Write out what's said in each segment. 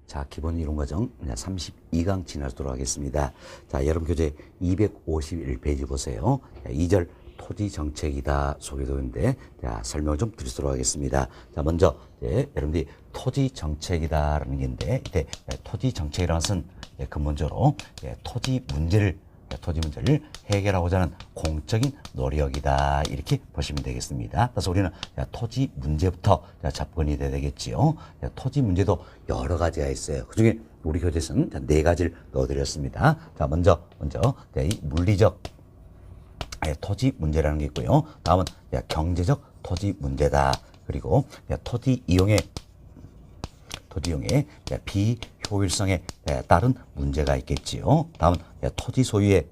자, 기본 이론 과정 32강 진행하도록 하겠습니다. 자, 여러분 교재 251페이지 보세요. 2절 토지 정책이다 소개되는데, 자, 설명을 좀 드리도록 하겠습니다. 자, 먼저 여러분들이 토지 정책이다라는 게 있는데, 이때 토지 정책이라는 것은 근본적으로 토지 문제를 해결하고자 하는 공적인 노력이다, 이렇게 보시면 되겠습니다. 그래서 우리는 토지 문제부터 접근이 돼야 되겠지요. 토지 문제도 여러 가지가 있어요. 그 중에 우리 교재에서는 네 가지를 넣어드렸습니다. 자, 먼저 이 물리적 토지 문제라는 게 있고요. 다음은 경제적 토지 문제다. 그리고 토지 이용의 비효율성에 따른 문제가 있겠지요. 다음은 토지 소유의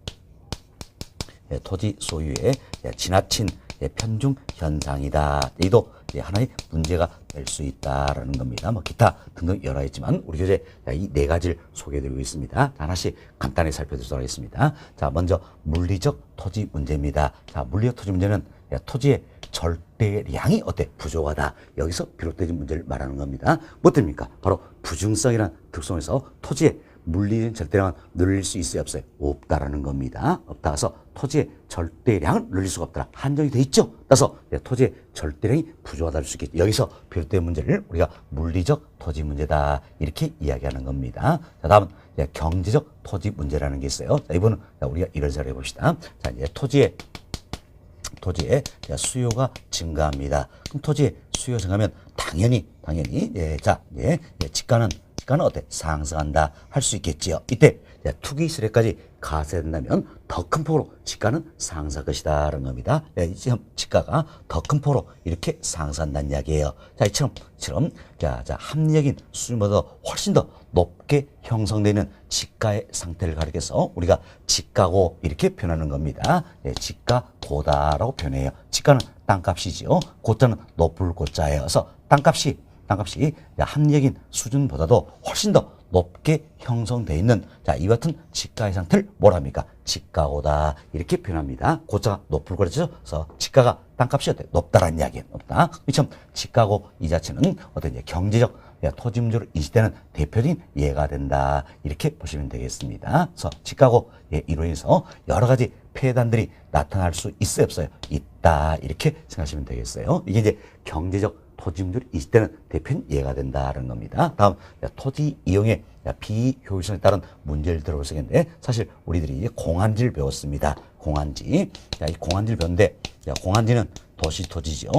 지나친 편중 현상이다. 이도 하나의 문제가 될 수 있다라는 겁니다. 뭐 기타 등등 여러 있지만 우리 교재 이 네 가지를 소개해드리고 있습니다. 하나씩 간단히 살펴보도록 하겠습니다. 자, 먼저 물리적 토지 문제입니다. 자, 물리적 토지 문제는 토지의 절대량이 부족하다. 여기서 비롯된 문제를 말하는 겁니다. 뭐 때문입니까? 바로 부중성이라는 특성에서 토지의 물리적인 절대량은 늘릴 수 있어요, 없어요? 없다라는 겁니다. 없다. 그래서 토지의 절대량을 늘릴 수가 없다. 한정이 돼 있죠. 따라서 토지의 절대량이 부족하다 할 수 있겠죠. 여기서 비롯된 문제를 우리가 물리적 토지 문제다, 이렇게 이야기하는 겁니다. 자, 다음은 경제적 토지 문제라는 게 있어요. 자, 이번은 우리가 이런 사례 해봅시다. 자, 이제 토지의 수요가 증가합니다. 그럼 토지의 수요가 증가하면 당연히 집가는 상승한다 할 수 있겠지요. 이때 투기 수요까지 가세된다면 더 큰 폭으로 집가는 상승할 것이다라는 겁니다. 지금 집가가 더 큰 폭으로 이렇게 상승한다는 이야기예요. 자, 이처럼 합리적인 수준보다 훨씬 더 높게 형성되는 집가의 상태를 가리켜서 우리가 집가고 이렇게 표현하는 겁니다. 집가고다라고 표현해요. 집가는 땅값이지요. 고자는 높을 고자예요. 그래서 땅값이 합리적인 수준보다도 훨씬 더 높게 형성되어 있는 이와 같은 집가의 상태를 뭐랍니까? 집가고다, 이렇게 표현합니다. 고자가 높을 고자죠. 그래서 집가가 땅값이 높다라는 이야기예요. 높다. 이처럼 집가고 이 자체는 경제적 토지 문제로 인식되는 대표적인 예가 된다, 이렇게 보시면 되겠습니다. 그래서 집가고 이로 인해서 여러 가지 폐단들이 나타날 수 있어요, 없어요? 있다, 이렇게 생각하시면 되겠어요. 이게 이제 경제적 토지 문제로 인식되는 대표적인 예가 된다는 겁니다. 다음, 토지 이용의 비효율성에 따른 문제를 들어볼 수 있는데, 사실 우리들이 공한지를 배웠습니다. 공한지. 이 공한지를 배웠는데, 공한지는 도시토지죠.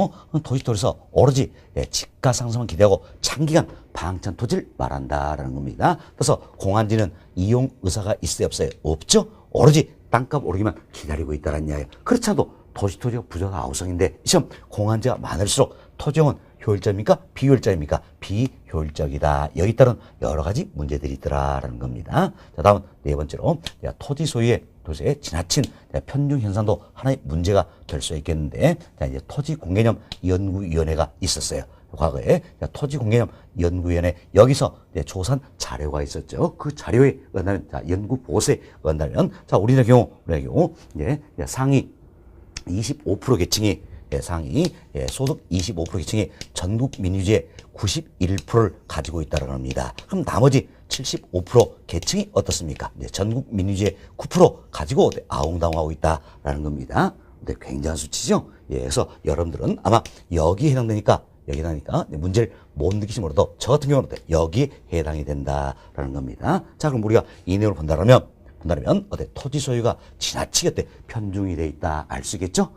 도시토지에서 오로지 집가 상승만 기대하고 장기간 방치한 토지를 말한다라는 겁니다. 그래서 공한지는 이용 의사가 있어요, 없어요? 없죠. 오로지 땅값 오르기만 기다리고 있다는 이야기예요. 그렇지 않아도 도시토지가 부족한 아우성인데, 시험 공한지가 많을수록 토지용은 효율적입니까? 비효율적입니까? 비효율적이다. 여기 따른 여러 가지 문제들이 있더라라는 겁니다. 자, 다음 네 번째로 토지 소유의 지나친 편중 현상도 하나의 문제가 될 수 있겠는데, 이제 토지 공개념 연구위원회가 있었어요. 과거에 토지 공개념 연구위원회, 여기서 조사한 자료가 있었죠. 그 자료에 의한다면, 연구 보고서에 의한다면, 우리의 경우 상위 25% 계층이 상위 소득 25% 계층이 전국 민유지의 91%를 가지고 있다는 겁니다. 그럼 나머지 75% 계층이 어떻습니까? 전국 민유지의 9% 가지고 아웅다웅하고 있다라는 겁니다. 근데 굉장한 수치죠. 그래서 여러분들은 아마 여기에 해당되니까 문제를 못 느끼시 몰라도 저 같은 경우는 여기에 해당이 된다라는 겁니다. 자, 그럼 우리가 이 내용을 본다면 토지 소유가 지나치게 편중이 돼 있다 알 수 있겠죠?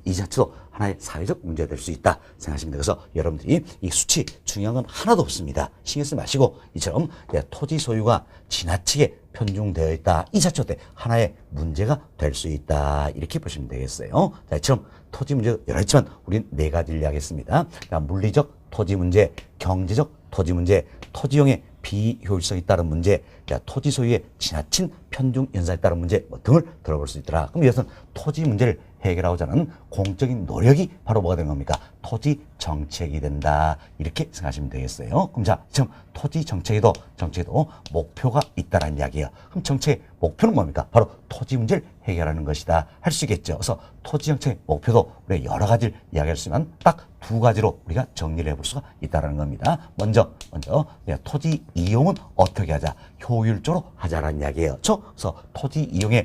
이 자체도 하나의 사회적 문제가 될 수 있다 생각하시면 돼요. 그래서 여러분들이 이 수치 중요한 건 하나도 없습니다. 신경 쓰지 마시고, 이처럼 토지 소유가 지나치게 편중되어 있다, 이 자체도 하나의 문제가 될 수 있다, 이렇게 보시면 되겠어요. 자, 이처럼 토지 문제가 여러 있지만 우리는 네 가지를 이야기했습니다. 물리적 토지 문제, 경제적 토지 문제, 토지용의 비효율성에 따른 문제, 토지 소유의 지나친 편중 현상에 따른 문제 등을 들어볼 수 있더라. 그럼 이것은 토지 문제를 해결하고자 하는 공적인 노력이 바로 뭐가 되는 겁니까? 토지 정책이 된다. 이렇게 생각하시면 되겠어요. 그럼 자, 지금 토지 정책에도 목표가 있다라는 이야기예요. 그럼 정책의 목표는 뭡니까? 바로 토지 문제를 해결하는 것이다. 할 수 있겠죠. 그래서 토지 정책의 목표도 우리가 여러 가지를 이야기할 수 있지만 딱 두 가지로 우리가 정리를 해볼 수가 있다는 겁니다. 먼저 토지 이용은 어떻게 하자? 효율적으로 하자라는 이야기예요. 그래서 토지 이용의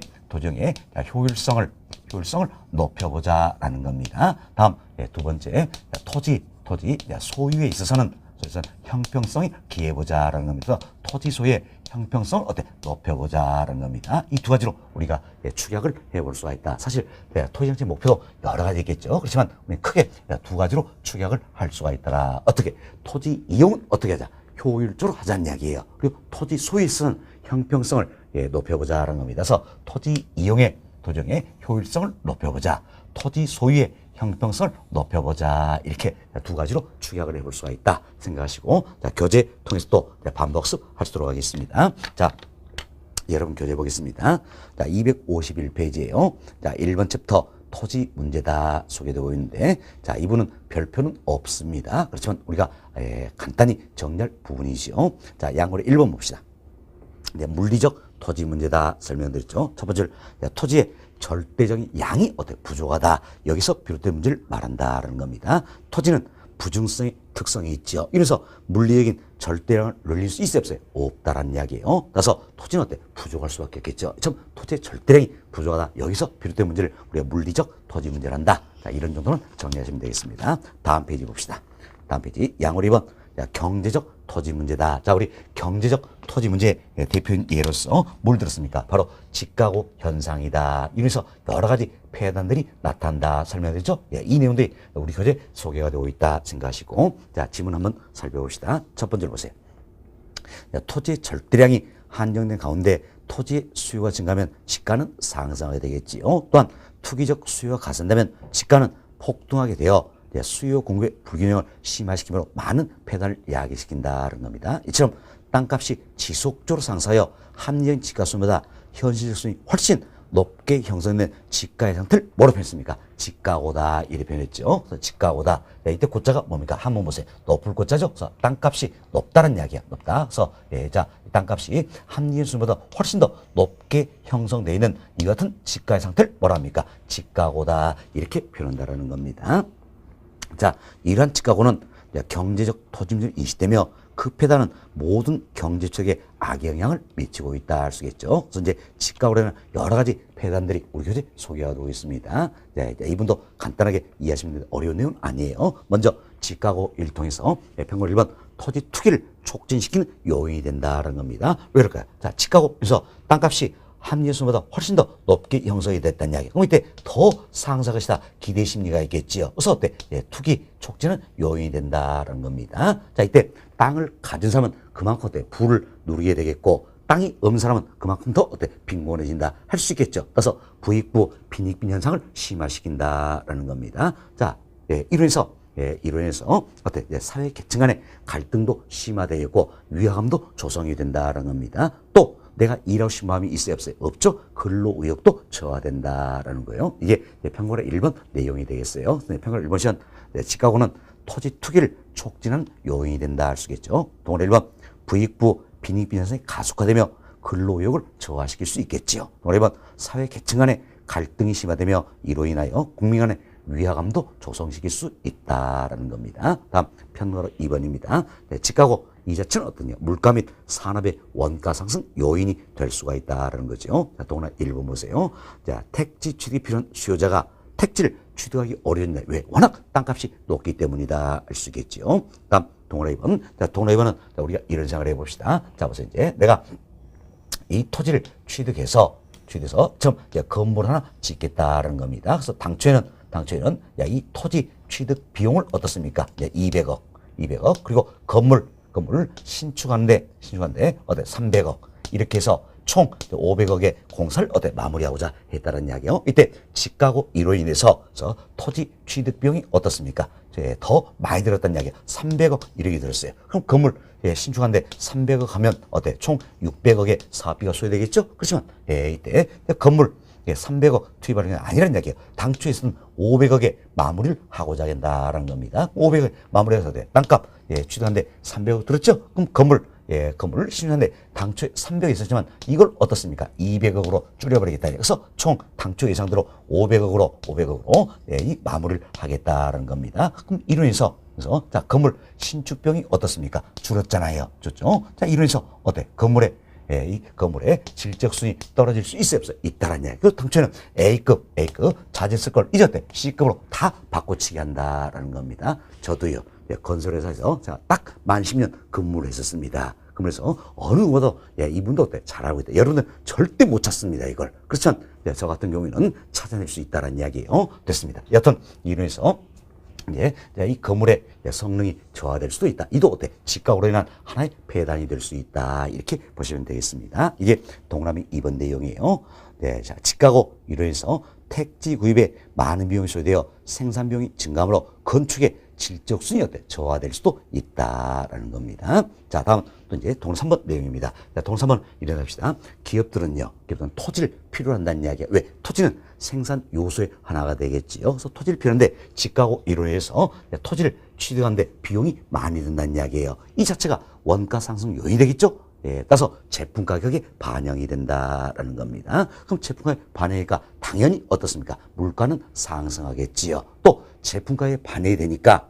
효율성을 높여보자라는 겁니다. 다음 두 번째 토지 소유에 있어서는 형평성이 기해보자라는 겁니다. 토지 소유의 형평성을 높여보자라는 겁니다. 이 두 가지로 우리가 축약을 해볼 수가 있다. 사실 토지 정책 목표도 여러 가지 있겠죠. 그렇지만 우리 크게 두 가지로 축약을 할 수가 있더라. 어떻게? 토지 이용은 어떻게 하자? 효율적으로 하자는 이야기예요. 그리고 토지 소유에 있어서는 형평성을 높여보자라는 겁니다. 그래서 토지 이용의 도정의 효율성을 높여보자. 토지 소유의 형평성을 높여보자. 이렇게 두 가지로 축약을 해볼 수가 있다 생각하시고, 자, 교재 통해서 또 반복습 하시도록 하겠습니다. 자, 여러분 교재 보겠습니다. 자, 251페이지에요. 자, 1번 챕터 토지 문제다 소개되고 있는데, 자, 이분은 별표는 없습니다. 그렇지만 우리가 간단히 정리할 부분이죠. 자, 양호리 1번 봅시다. 물리적 토지 문제다 설명드렸죠. 첫 번째로 토지의 절대적인 양이 부족하다. 여기서 비롯된 문제를 말한다라는 겁니다. 토지는 부중성의 특성이 있죠. 이래서 물리적인 절대량을 늘릴 수 있어요, 없어요? 없다라는 이야기예요. 그래서 토지는 부족할 수밖에 없겠죠. 참 토지의 절대량이 부족하다. 여기서 비롯된 문제를 우리가 물리적 토지 문제를 한다. 자, 이런 정도는 정리하시면 되겠습니다. 다음 페이지 봅시다. 다음 페이지 양호리 2번. 경제적 토지 문제다. 자, 우리 경제적 토지 문제의 대표인 예로서 뭘 들었습니까? 바로 직가고 현상이다. 이래서 여러 가지 폐단들이 나타난다 설명드렸죠. 이 내용들이 우리 교재에 소개가 되고 있다 생각하시고, 자, 지문 한번 살펴봅시다. 첫 번째로 보세요. 토지의 절대량이 한정된 가운데 토지의 수요가 증가하면 시가는 상승하게 되겠지요. 또한 투기적 수요가 가산되면 시가는 폭등하게 되어 수요 공급의 불균형을 심화시키므로 많은 폐단을 야기시킨다는 겁니다. 이처럼 땅값이 지속적으로 상승하여 합리적인 지가수보다 현실적 수준이 훨씬 높게 형성된 지가의 상태를 뭐로 표현했습니까? 지가고다 이렇게 표현했죠. 그래서 지가고다. 이때 고자가 뭡니까? 한번 보세요. 높을 고자죠. 그래서 땅값이 높다는 이야기야. 높다. 그래서 자, 땅값이 합리적인 수준보다 훨씬 더 높게 형성되어 있는 이 같은 지가의 상태를 뭐라 합니까? 지가고다 이렇게 표현한다는 겁니다. 자, 이러한 지가고는 경제적 토지 문제를 인식되며 그 폐단은 모든 경제적에 악영향을 미치고 있다 할 수 있겠죠. 그래서 이제 지가고에는 여러 가지 폐단들이 우리 교재 소개하고 있습니다. 네, 이분도 간단하게 이해하시면 됩니다. 어려운 내용은 아니에요. 먼저 지가고를 통해서 평균 1번 토지 투기를 촉진시키는 요인이 된다는 겁니다. 왜 그럴까요? 자, 지가고에서 땅값이 합리수보다 훨씬 더 높게 형성이 됐다는 이야기. 그럼 이때 더 상승할 것이다. 기대 심리가 있겠지요. 그래서 투기 촉진은 요인이 된다는 겁니다. 자, 이때 땅을 가진 사람은 그만큼 부를 누리게 되겠고, 땅이 없는 사람은 그만큼 더 빈곤해진다 할 수 있겠죠. 그래서 부익부 빈익빈 현상을 심화시킨다라는 겁니다. 자, 이로 인해서 사회 계층 간의 갈등도 심화되고 위화감도 조성이 된다는 겁니다. 또 내가 일하고 싶은 마음이 있어요, 없어요? 없죠? 근로 의욕도 저하된다라는 거예요. 이게 평균의 1번 내용이 되겠어요. 평균 1번 시간 지가고는 토지 투기를 촉진하는 요인이 된다 할 수 있겠죠. 동원의 1번 부익부 빈익빈 현상이 가속화되며 근로 의욕을 저하시킬 수 있겠지요. 동원의 2번 사회 계층 간의 갈등이 심화되며 이로 인하여 국민 간의 위화감도 조성시킬 수 있다라는 겁니다. 다음 평균 2번입니다. 지가고 이 자체는 어떠냐? 물가 및 산업의 원가 상승 요인이 될 수가 있다라는 거죠. 자, 동원아 1번 보세요. 자, 택지 취득이 필요한 수요자가 택지를 취득하기 어려운데 왜? 워낙 땅값이 높기 때문이다 할 수 있겠죠. 다음 동원아 2번. 자, 동원아 2번은 우리가 이런 생각을 해봅시다. 자, 보세요. 이제 내가 이 토지를 취득해서 좀 건물 하나 짓겠다라는 겁니다. 그래서 당초에는 이 토지 취득 비용을 어떻습니까? 200억 그리고 건물을 신축하는데 300억 이렇게 해서 총 500억의 공사를 마무리하고자 했다는 이야기요. 이때 집가고 이로 인해서 토지 취득 비용이 어떻습니까? 더 많이 들었다는 이야기예요. 300억 이렇게 들었어요. 그럼 건물 신축한데 300억 하면 총 600억의 사업비가 소요되겠죠? 그렇지만 이때 건물 300억 투입하는 게 아니라는 이야기예요. 당초에서는 500억에 마무리를 하고자 한다라는 겁니다. 500억 마무리해서 땅값 취득하는데 300억 들었죠? 그럼 건물을 신축하는데 당초에 300억 있었지만 이걸 어떻습니까? 200억으로 줄여버리겠다. 그래서 총 당초 예상대로 500억으로 이 마무리를 하겠다라는 겁니다. 그럼 이로 인해서 자, 건물 신축 비용이 어떻습니까? 줄었잖아요. 좋죠? 자, 이로 인해서 이 건물의 질적순이 떨어질 수 있어요, 없어요? 있다라는 이야기. 그리고 당초에는 A급 자재 쓸 걸 잊었대. C급으로 다 바꿔치기 한다라는 겁니다. 저도요, 건설회사에서 제가 딱 만 10년 근무를 했었습니다. 그러면서 어느 누구보다 이분도 잘 알고 있다. 여러분들 절대 못 찾습니다, 이걸. 그렇지만 저 같은 경우에는 찾아낼 수 있다라는 이야기예요. 됐습니다. 여튼 이로 해서 이 건물의 성능이 저하될 수도 있다. 이도 집값으로 인한 하나의 폐단이 될 수 있다. 이렇게 보시면 되겠습니다. 이게 동그라미 2번 내용이에요. 자, 집가고 이로 인해서 택지 구입에 많은 비용이 소요되어 생산 비용이 증가하므로 건축의 질적 순위 저하될 수도 있다라는 겁니다. 자, 다음 또 동그라미 3번 내용입니다. 자, 동그라미 3번 이래 합시다. 기업들은 토지를 필요로 한다는 이야기야. 왜? 토지는 생산 요소의 하나가 되겠지요. 그래서 토지를 필요한데 집가고 이로 해서 토지를 취득하는데 비용이 많이 든다는 이야기예요. 이 자체가 원가 상승 요인이 되겠죠. 따라서 제품 가격에 반영이 된다라는 겁니다. 그럼 제품 가격에 반영이니까 당연히 어떻습니까? 물가는 상승하겠지요. 또 제품 가격에 반영이 되니까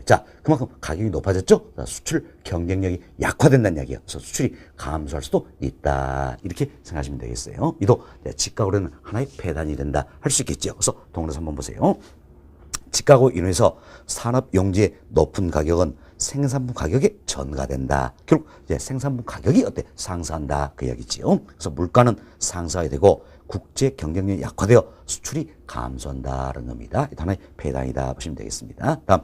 자, 그만큼 가격이 높아졌죠? 수출 경쟁력이 약화된다는 이야기예요. 그래서 수출이 감소할 수도 있다. 이렇게 생각하시면 되겠어요. 이도 집가고는 하나의 폐단이 된다. 할 수 있겠죠. 그래서 동그라미 한번 보세요. 집가고 인해서 산업용지의 높은 가격은 생산품 가격에 전가된다. 결국 생산품 가격이 상승한다. 그 이야기지요. 그래서 물가는 상승하게 되고 국제 경쟁력이 약화되어 수출이 감소한다는 겁니다. 하나의 폐단이다 보시면 되겠습니다. 다음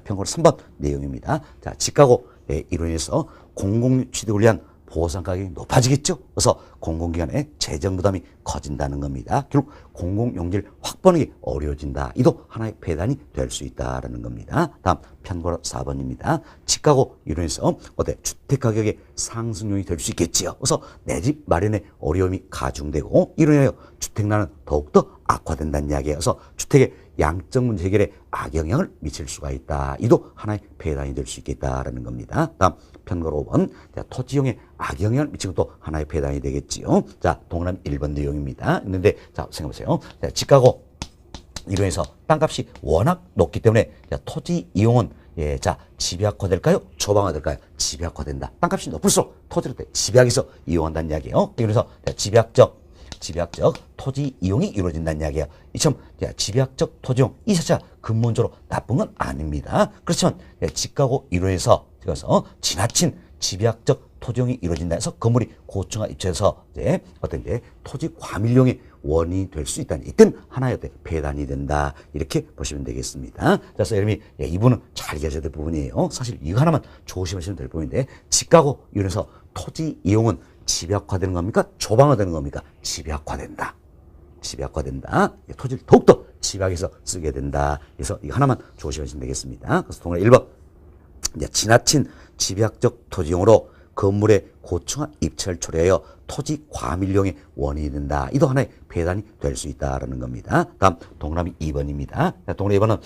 평가로 3번 내용입니다. 자, 집가고 이로 인해서 공공유 취득을 위한 보상 가격이 높아지겠죠. 그래서 공공기관의 재정 부담이 커진다는 겁니다. 결국 공공용지를 확보하는 게 어려워진다. 이도 하나의 폐단이 될 수 있다는 겁니다. 다음 편고로 4번입니다. 집가고 이로 인해서 주택 가격의 상승률이 될 수 있겠지요. 그래서 내 집 마련에 어려움이 가중되고 이로 인하여 주택난은 더욱더 악화된다는 이야기예요. 그래서 주택의 양적 문제 해결에 악영향을 미칠 수가 있다. 이도 하나의 폐단이 될 수 있겠다라는 겁니다. 다음 편거로 5번 토지용에 악영향을 미치고 또 하나의 폐단이 되겠지요. 자, 동그라미 1번 내용입니다. 있는데 자, 생각해보세요. 자, 집가고 이로 해서 땅값이 워낙 높기 때문에 토지 이용은 자, 집약화될까요? 초방화될까요? 집약화된다. 땅값이 높을수록 토지를 집약해서 이용한다는 이야기예요. 그래서 집약적 토지 이용이 이루어진다는 이야기예요. 이처럼 집약적 토지 이용 이 자체가 근본적으로 나쁜 건 아닙니다. 그렇지만 집가고 이로 해서 지나친 집약적 토지용이 이루어진다 해서 건물이 고층화 입주해서 토지 과밀용의 원인이 될 수 있다는 이땐 하나의 폐단이 된다. 이렇게 보시면 되겠습니다. 그래서 여러분이 이분은 잘 이해하셔야 될 부분이에요. 사실 이거 하나만 조심하시면 될 부분인데 집가고 이래서 토지 이용은 집약화되는 겁니까? 조방화되는 겁니까? 집약화된다. 토지를 더욱더 집약해서 쓰게 된다. 그래서 이거 하나만 조심하시면 되겠습니다. 그래서 동그라미 1번 지나친 집약적 토지용으로 건물의 고층화 입찰을 초래하여 토지 과밀용의 원인이 된다. 이도 하나의 폐단이 될 수 있다는 겁니다. 다음 동그라미 2번입니다. 동그라미 2번은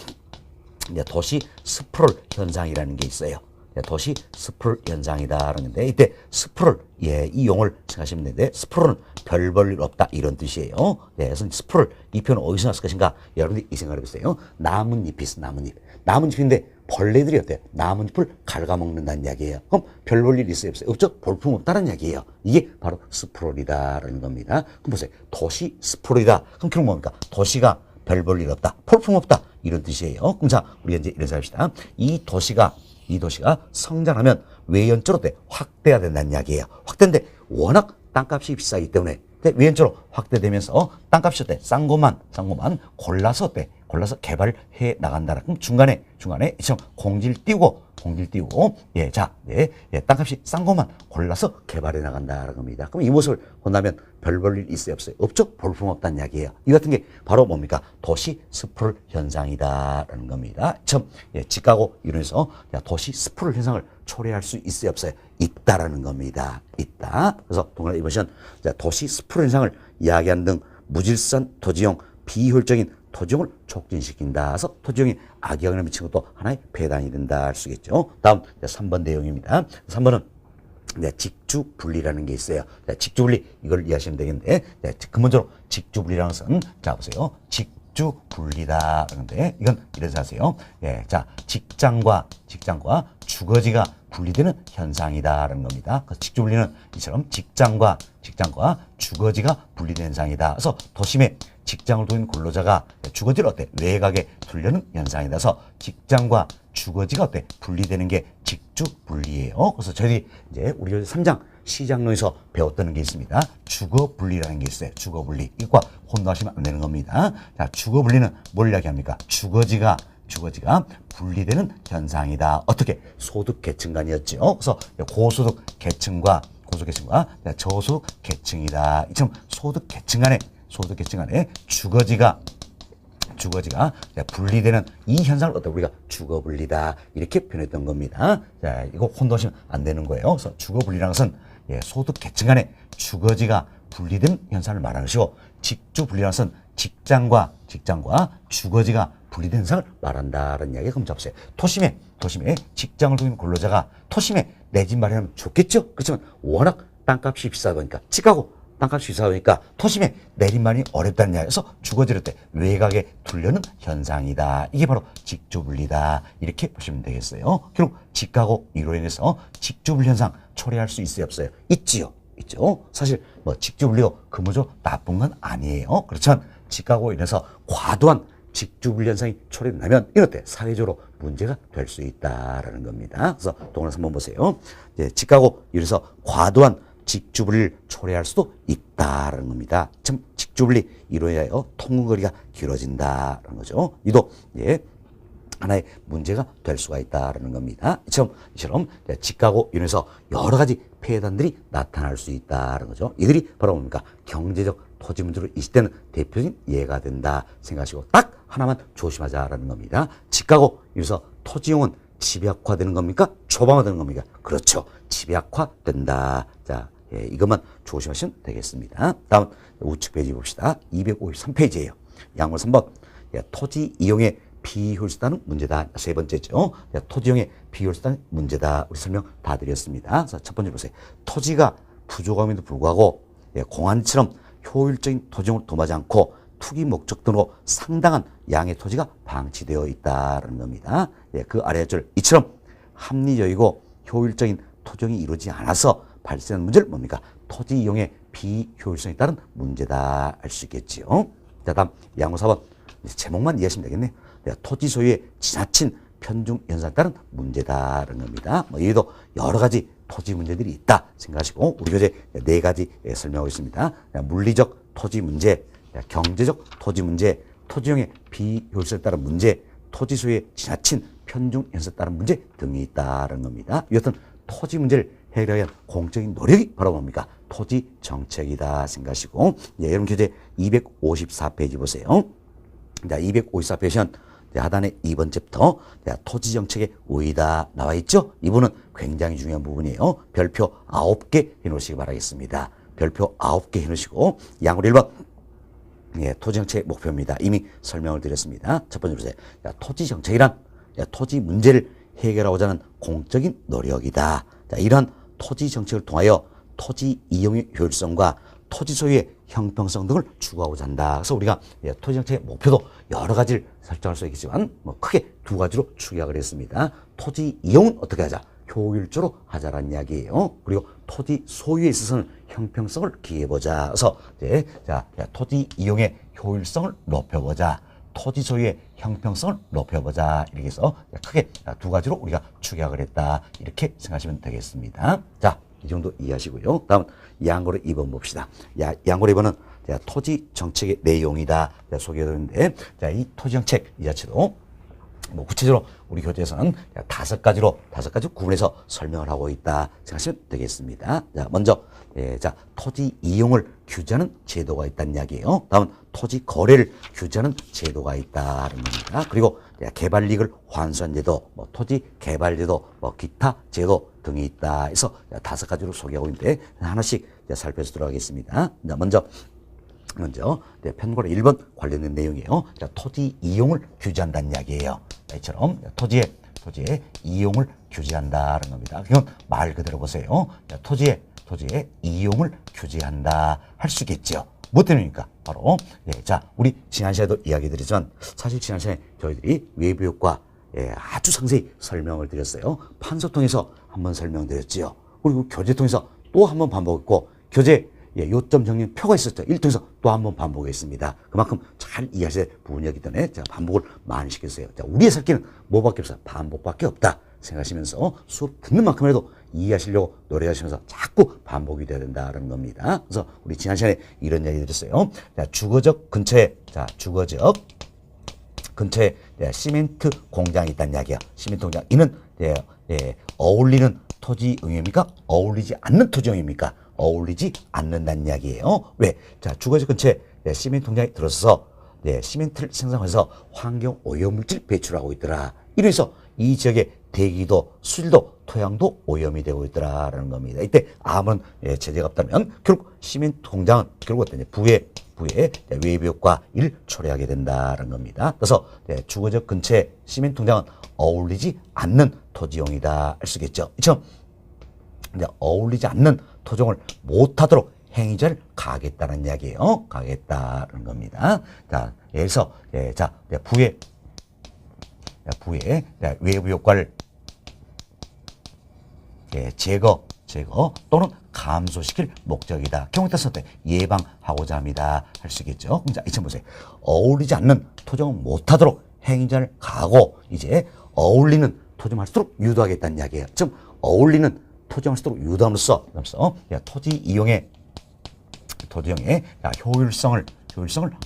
도시 스프롤 현상이라는 게 있어요. 도시 스프롤 현상이다라는 건데 이때 스프롤 이 용어를 생각하시면 되는데 스프롤은 별 볼 일 없다 이런 뜻이에요. 그래서 스프롤 이 표현은 어디서 났을 것인가? 여러분들이 이 생각을 해보세요. 나뭇잎이 있어. 나뭇잎인데 벌레들이 나뭇잎을 갉아먹는다는 이야기예요. 그럼 별 볼 일 있어요? 없어요? 없죠? 볼품 없다는 이야기예요. 이게 바로 스프롤이다라는 겁니다. 그럼 보세요. 도시 스프롤이다. 그럼 결국 뭡니까? 도시가 별 볼 일 없다. 볼품 없다. 이런 뜻이에요. 그럼 자, 우리가 이제 이런 생각 합시다. 이 도시가 성장하면 외연적으로 확대해야 된다는 이야기예요. 확대인데 워낙 땅값이 비싸기 때문에 외연적으로 확대되면서 땅값이 싼 것만 골라서 골라서 개발해 나간다. 그럼 중간에 이처럼 공지를 띄우고 예, 자, 네, 예, 땅값이 싼 것만 골라서 개발해 나간다는 겁니다. 그럼 이 모습을 본다면 별 볼 일 있어요, 없어요? 없죠? 볼품없다는 이야기예요. 이 같은 게 바로 뭡니까? 도시 스프롤 현상이다라는 겁니다. 참, 예, 집가고 이론에서 도시 스프롤 현상을 초래할 수 있어요, 없어요? 있다라는 겁니다. 있다. 그래서 동그라미 이번엔 도시 스프롤 현상을 이야기하는 등 무질서한 토지용 비효율적인 토지용을 촉진시킨다. 그래서 토지용이 악영향을 미치는 것도 하나의 배당이 된다 할 수 있겠죠. 다음 3번 내용입니다. 3번은 직주 분리라는 게 있어요. 직주 분리 이걸 이해하시면 되겠는데, 근본적으로 직주 분리라는 것은 자 보세요. 직주 분리다. 그런데 이건 이래서 하세요. 예, 자 직장과 주거지가 분리되는 현상이다라는 겁니다. 그래서 직주 분리는 이처럼 직장과 주거지가 분리된 현상이다. 그래서 도심에 직장을 두는 근로자가 주거지를 어때? 외곽에 두려는 현상이다. 그래서 직장과 주거지가 어때? 분리되는 게 직주 분리예요. 그래서 저희들이 이제 우리 3장 시장론에서 배웠던 게 있습니다. 주거 분리라는 게 있어요. 주거 분리. 이것과 혼동하시면 안 되는 겁니다. 자, 주거 분리는 뭘 이야기합니까? 주거지가 분리되는 현상이다. 어떻게? 소득 계층 간이었죠. 그래서 고소득 계층과 저소득 계층이다. 이처럼 소득 계층 간에 주거지가 분리되는 이 현상을 어떻게 우리가 주거 분리다 이렇게 표현했던 겁니다. 자, 이거 혼동하시면 안 되는 거예요. 그래서 주거 분리라는 것은 소득 계층 간에 주거지가 분리된 현상을 말하는 것이고, 직주 분리라는 것은 직장과 주거지가 분리된 현상을 말한다는 이야기 그럼 잡으세요. 토심에 직장을 두는 근로자가 토심에 내 집 마련하면 좋겠죠. 그렇지만 워낙 땅값이 비싸다 보니까 집가고 땅값이 비싸다 보니까 토심에 내림만이 어렵다는 이야기에서 주거지를 때 외곽에 두려는 현상이다. 이게 바로 직주분리다. 이렇게 보시면 되겠어요. 결국 집가고 이로 인해서 직주분리 현상 초래할 수 있어요, 없어요? 있지요. 있죠. 사실 뭐 직주분리도 근본적으로 나쁜 건 아니에요. 그렇지만 집가고 인해서 과도한 직주분리 현상이 초래된다면 이럴 때 사회적으로 문제가 될 수 있다라는 겁니다. 그래서 동그라미 한번 보세요. 이제 집가고 이래서 과도한 직주분리를 초래할 수도 있다라는 겁니다. 참 직주분리 이로 인하여 통근거리가 길어진다라는 거죠. 이도 하나의 문제가 될 수가 있다라는 겁니다. 이처럼 집가고 인해서 여러 가지 폐해단들이 나타날 수 있다는 거죠. 이들이 바로 뭡니까? 경제적 토지 문제로 있을 때는 대표적인 예가 된다 생각하시고 딱 하나만 조심하자라는 겁니다. 집가고 인해서 토지용은 집약화되는 겁니까? 초방화되는 겁니까? 그렇죠. 집약화된다. 자, 이것만 조심하시면 되겠습니다. 다음 우측 페이지 봅시다. 253페이지예요. 양호 3번. 토지 이용의 비효율성다는 문제다. 세 번째죠. 토지용의 비효율성다는 문제다. 우리 설명 다 드렸습니다. 자, 첫 번째 보세요. 토지가 부족함에도 불구하고 공안처럼 효율적인 토지용을 도모하지 않고 투기 목적 등으로 상당한 양의 토지가 방치되어 있다는 겁니다. 그 아래 줄 이처럼 합리적이고 효율적인 토지용이 이루어지지 않아서 발생하는 문제를 뭡니까? 토지 이용의 비효율성에 따른 문제다 할 수 있겠지요. 자, 다음 양호 4번. 제목만 이해하시면 되겠네요. 토지 소유의 지나친 편중 현상에 따른 문제다라는 겁니다. 여기도 여러 가지 토지 문제들이 있다 생각하시고 우리 교재 4가지 설명하고 있습니다. 물리적 토지 문제, 경제적 토지 문제, 토지용의 비효율성에 따른 문제, 토지 소유의 지나친 편중 현상에 따른 문제 등이 있다는 겁니다. 이것은 토지 문제를 해결하기 위한 공적인 노력이 바로 뭡니까? 토지 정책이다 생각하시고 여러분 교재 254페이지 보세요. 자, 254페이지는 하단의 2번 챕터 토지 정책의 우위다 나와 있죠. 이 부분은 굉장히 중요한 부분이에요. 별표 9개 해놓으시기 바라겠습니다. 별표 9개 해놓으시고 양으로 1번 토지 정책의 목표입니다. 이미 설명을 드렸습니다. 첫 번째 보세요. 토지 정책이란 토지 문제를 해결하고자 하는 공적인 노력이다. 자, 이러한 토지 정책을 통하여 토지 이용의 효율성과 토지 소유의 형평성 등을 추구하고자 한다. 그래서 우리가 토지 정책의 목표도 여러 가지를 설정할 수 있겠지만 크게 2가지로 축약을 했습니다. 토지 이용은 어떻게 하자? 효율적으로 하자라는 이야기예요. 그리고 토지 소유에 있어서는 형평성을 기해보자. 그래서 토지 이용의 효율성을 높여보자. 토지 소유의 형평성을 높여보자. 이렇게 해서 크게 2가지로 우리가 축약을 했다. 이렇게 생각하시면 되겠습니다. 자, 이 정도 이해하시고요. 다음 양고로 2번 봅시다. 양고로 2번은 자, 토지 정책의 내용이다. 소개해드렸는데, 자, 이 토지 정책 이 자체도 뭐 구체적으로 우리 교재에서는 5가지 구분해서 설명을 하고 있다 생각하시면 되겠습니다. 자, 먼저 자, 토지 이용을 규제하는 제도가 있다는 이야기예요. 다음은 토지 거래를 규제하는 제도가 있다는 겁니다. 그리고 개발 이익을 환수한 제도, 뭐 토지 개발 제도, 뭐 기타 제도 등이 있다 해서 5가지로 소개하고 있는데 하나씩 살펴보도록 하겠습니다. 자, 먼저 편곡의 1번 관련된 내용이에요. 자, 토지 이용을 규제한다는 이야기예요. 이처럼 토지의 이용을 규제한다는 겁니다. 이건 말 그대로 보세요. 자, 토지의 이용을 규제한다 할 수 있겠죠. 뭐 때문입니까? 바로 자, 우리 지난 시간에도 이야기 드리지만 사실 지난 시간에 저희들이 외부 효과 아주 상세히 설명을 드렸어요. 판서 통해서 한번 설명드렸지요. 그리고 교재 통해서 또 한번 반복했고 교재 요점 정리 표가 있었죠. 1통에서 또 한 번 반복했습니다. 그만큼 잘 이해하실 부분이었기 때문에 제가 반복을 많이 시켰어요. 자, 우리의 살기는 뭐밖에 없어? 반복밖에 없다 생각하시면서 수업 듣는 만큼이라도 이해하시려고 노력하시면서 자꾸 반복이 돼야 된다는 겁니다. 그래서 우리 지난 시간에 이런 이야기 드렸어요. 자, 주거적 근처에 시멘트 공장이 있다는 이야기야. 시멘트 공장. 이는 어울리는 토지 영역입니까? 어울리지 않는 토지 영역입니까? 어울리지 않는다는 이야기예요. 왜? 자, 주거지 근처에 시멘트 공장이 들어서서 시멘트를 생산해서 환경 오염물질 배출하고 있더라. 이래서 이 지역의 대기도, 수질도, 토양도 오염이 되고 있더라라는 겁니다. 이때 아무런 제재가 없다면 결국 시멘트 공장은 결국 어떤 부의 외부 효과 1 초래하게 된다는 겁니다. 그래서 주거지 근처에 시멘트 공장은 어울리지 않는 토지용이다 할 수 있겠죠. 이처럼 어울리지 않는 토종을 못하도록 행위자를 가하겠다는 이야기예요. 가하겠다는 겁니다. 자, 여기서 자, 부의 외부 효과를 제거 또는 감소시킬 목적이다. 경우에 따라서 예방하고자 합니다. 할 수 있겠죠. 자, 이처럼 보세요. 어울리지 않는 토종을 못하도록 행위자를 가하고 이제 어울리는 토종을 할수록 유도하겠다는 이야기예요. 즉 어울리는 토지용을 쓰도록 유도함으로써 토지 이용의 효율성을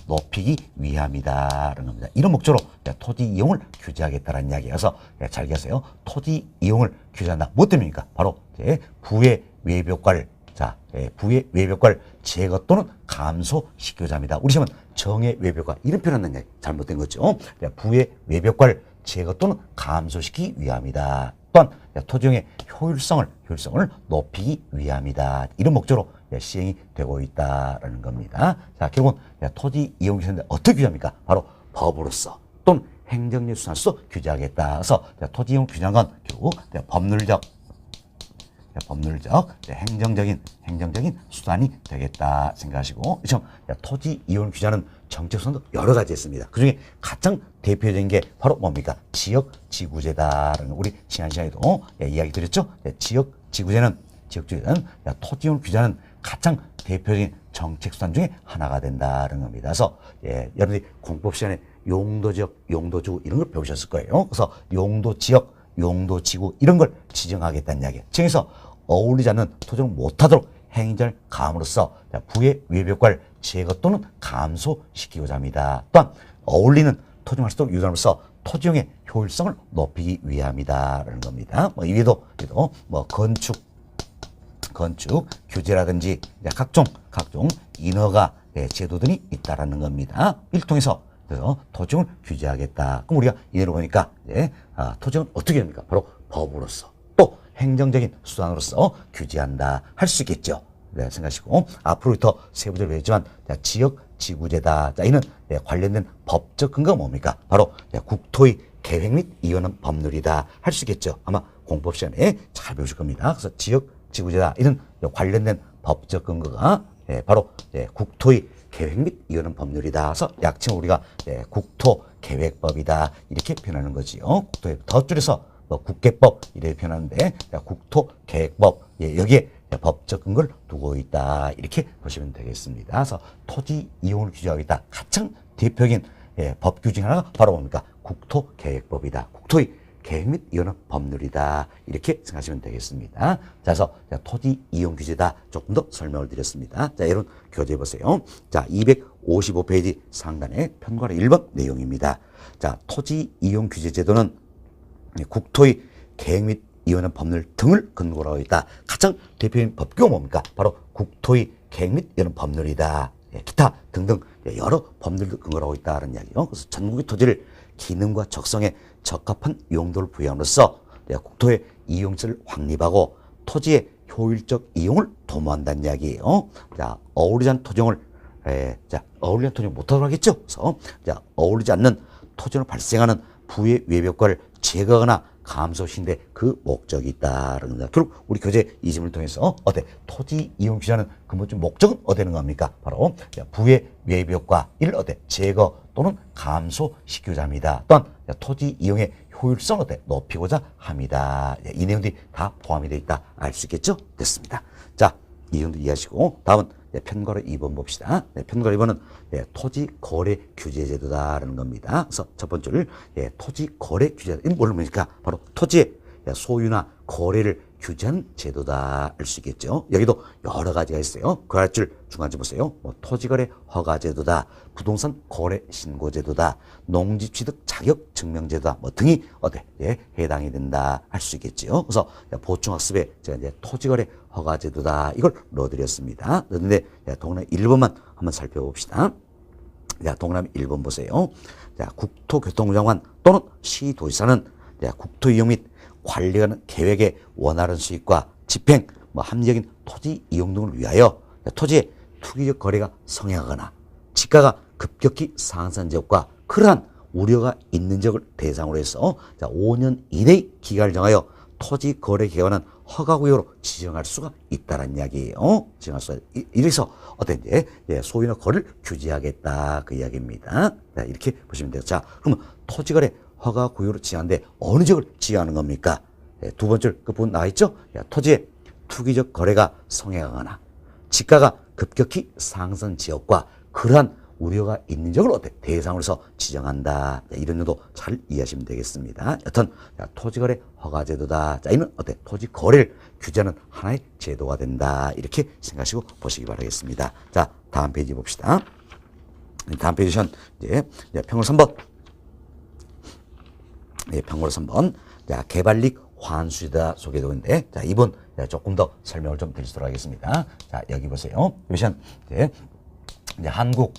높이기 위함이다라는 겁니다. 이런 목적으로 토지 이용을 규제하겠다는 이야기여서 잘 기억하세요. 토지 이용을 규제한다. 뭐 때문입니까? 바로 부의 외부 효과를 제거 또는 감소시키고자 합니다. 우리 시험은 정의 외부 효과 이런 표현을 했는데 잘못된 거죠. 부의 외부 효과를 제거 또는 감소시키기 위함이다. 또한 토지용의 효율성을 높이기 위함이다. 이런 목적으로 시행이 되고 있다라는 겁니다. 자, 결국은 토지 이용 규제인데 어떻게 규제합니까? 바로 법으로서 또는 행정력 수단으로서 규제하겠다. 그래서 토지 이용 규제한 건 결국 법률적 행정적인 수단이 되겠다 생각하시고, 이처럼 토지 이용 규제하는 정책 수단도 여러 가지 있습니다. 그 중에 가장 대표적인 게 바로 뭡니까? 지역 지구제다라는 우리 지난 시간에도 이야기 드렸죠. 지역 지구제는 토지 이용 규제하는 가장 대표적인 정책 수단 중에 하나가 된다는 겁니다. 그래서 여러분들이 공법 시간에 용도지역, 용도지구 이런 걸 배우셨을 거예요. 그래서 용도지역, 용도지구 이런 걸 지정하겠다는 이야기예요. 지정해서 어울리지 않는 토지를 못하도록 행위자를 가함으로써 부의 외부 효과를 제거 또는 감소시키고자 합니다. 또한 어울리는 토지를 할 수 있도록 유도함으로써 토지용의 효율성을 높이기 위함이다라는 겁니다. 뭐 이외에도 뭐 건축 규제라든지 각종 인허가 제도들이 있다라는 겁니다. 일통해서 그래서 토지용을 규제하겠다. 그럼 우리가 이내로 보니까 토지용은 어떻게 합니까? 바로 법으로서 또 행정적인 수단으로서 규제한다 할 수 있겠죠. 생각하시고 앞으로부터 세부적으로 배우지만 지역 지구제다. 자, 이는 관련된 법적 근거가 뭡니까? 바로 국토의 계획 및 이유는 법률이다 할 수 있겠죠. 아마 공법 시간에 잘 배우실 겁니다. 그래서 지역 지구제다. 이는 관련된 법적 근거가 바로 국토의 계획 및 이유는 법률이다. 그래서 약칭 우리가 국토계획법이다 이렇게 표현하는 거지요. 국토에 더 줄여서 국계법 이렇게 표현하는데 국토계획법 여기에 법적 근거를 두고 있다 이렇게 보시면 되겠습니다. 그래서 토지 이용을 규제하겠다. 가장 대표적인 법 규정 하나가 바로 뭡니까? 국토계획법이다. 국토의 계획 및 이혼은 법률이다. 이렇게 생각하시면 되겠습니다. 자, 그래서 토지 이용 규제다. 조금 더 설명을 드렸습니다. 자, 여러분 교재해 보세요. 자, 255페이지 상단에 편과로 1번 내용입니다. 자, 토지 이용 규제 제도는 국토의 계획 및 이혼의 법률 등을 근거로 하고 있다. 가장 대표적인 법규가 뭡니까? 바로 국토의 계획 및 이혼의 법률이다. 기타 등등 여러 법률도 근거로 하고 있다는 이야기요. 그래서 전국의 토지를 기능과 적성에 적합한 용도를 부여함으로써 국토의 이용처를 확립하고 토지의 효율적 이용을 도모한다는 이야기예요. 자, 어울리지 않는 토종을 어울리지 않는 토종을 못하도록 하겠죠. 그래서 어울리지 않는 토종으로 발생하는 부의 외벽과를 제거하거나 감소시킨데 그 목적이 있다는 겁니다. 결국 우리 교재 이 질문을 통해서 토지 이용 규제하는 근본적 목적은 어디는 겁니까? 바로 부의 외벽과 이를 제거 또는 감소시키고자 합니다. 또한 토지 이용의 효율성을 높이고자 합니다. 이 내용들이 다 포함이 되어 있다 알 수 있겠죠? 됐습니다. 자, 이 정도 이해하시고 다음은 편과로 2번 봅시다. 편과로 2번은 토지 거래 규제 제도다라는 겁니다. 그래서 첫 번째를 토지 거래 규제, 이건 뭘로 뭡니까? 바로 토지의 소유나 거래를 규제하는 제도다 알 수 있겠죠. 여기도 여러 가지가 있어요. 그 할 줄 중간에 보세요. 토지거래 허가제도다, 부동산 거래 신고제도다, 농지취득 자격 증명제도다 등이 해당이 된다 할 수 있겠죠. 그래서 보충학습에 제가 토지거래 허가제도다 이걸 넣어드렸습니다. 그런데 동그라미 1번만 한번 살펴봅시다. 동그라미 1번 보세요. 국토교통부 장관 또는 시도지사는 국토 이용 및 관리하는 계획의 원활한 수익과 집행, 합리적인 토지 이용 등을 위하여 토지의 투기적 거래가 성행하거나 지가가 급격히 상승한 지역과 그러한 우려가 있는 지역을 대상으로 해서 5년 이내의 기간을 정하여 토지 거래 기관은 허가구역으로 지정할 수가 있다는 이야기예요. 지정할 수가 이래서 소유나 거래를 규제하겠다 그 이야기입니다. 이렇게 보시면 돼요. 자, 그러면 토지거래 허가 구역으로 지정하는데 어느 지역을 지정하는 겁니까? 두 번째 그 부분 나와 있죠? 토지의 투기적 거래가 성행하거나 지가가 급격히 상승 지역과 그러한 우려가 있는 지역을 대상으로 해서 지정한다. 이런 정도 잘 이해하시면 되겠습니다. 여튼 토지거래 허가제도다. 이는 토지 거래를 규제하는 하나의 제도가 된다. 이렇게 생각하시고 보시기 바라겠습니다. 자, 다음 페이지 봅시다. 다음 페이지는 평월 3번. 평월 3번. 개발익 환수이다 소개되고 있는데, 이번 조금 더 설명을 좀 드리도록 하겠습니다. 자, 여기 보세요. 여기는 한국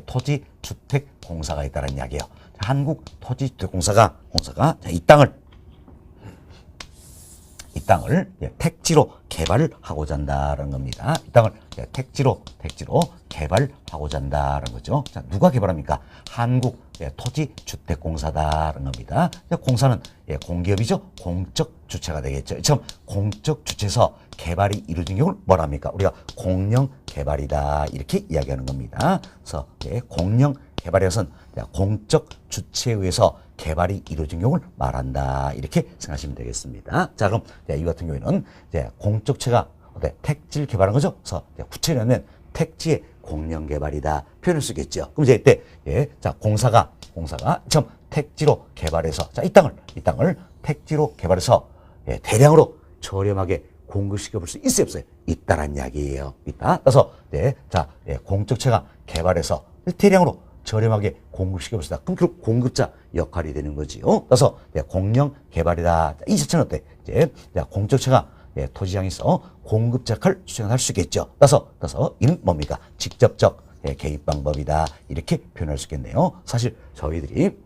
토지주택공사가 있다는 이야기예요. 한국 토지주택공사가 이 땅을 택지로 개발을 하고자 한다는 겁니다. 이 땅을 택지로 개발하고자 한다는 거죠. 자, 누가 개발합니까? 한국 토지주택공사다는 겁니다. 공사는 공기업이죠. 공적 주체가 되겠죠. 처럼 공적 주체에서 개발이 이루어진 경우를 뭐라 합니까? 우리가 공영 개발이다 이렇게 이야기하는 겁니다. 그래서 공영 개발에서는 공적 주체에 의해서 개발이 이루어진 경우를 말한다 이렇게 생각하시면 되겠습니다. 자, 그럼 이 같은 경우에는 공적체가 택지를 개발한 거죠. 그래서 구체적으로 택지의 공영 개발이다 표현을 쓰겠죠. 그럼 이때 공사가 처음 택지로 개발해서 이 땅을 택지로 개발해서 대량으로 저렴하게 공급시켜 볼 수 있어요, 없어요? 있다란 이야기예요. 있다. 그래서 공적체가 개발해서 대량으로 저렴하게 공급시켜 볼 수 있다. 그럼 결국 공급자 역할이 되는 거지요. 그래서 공영 개발이다. 이 자체는 공적체가 토지장에서 공급자 역할을 수행할 수 있겠죠. 그래서 이는 뭡니까? 직접적 개입 방법이다. 이렇게 표현할 수 있겠네요. 사실 저희들이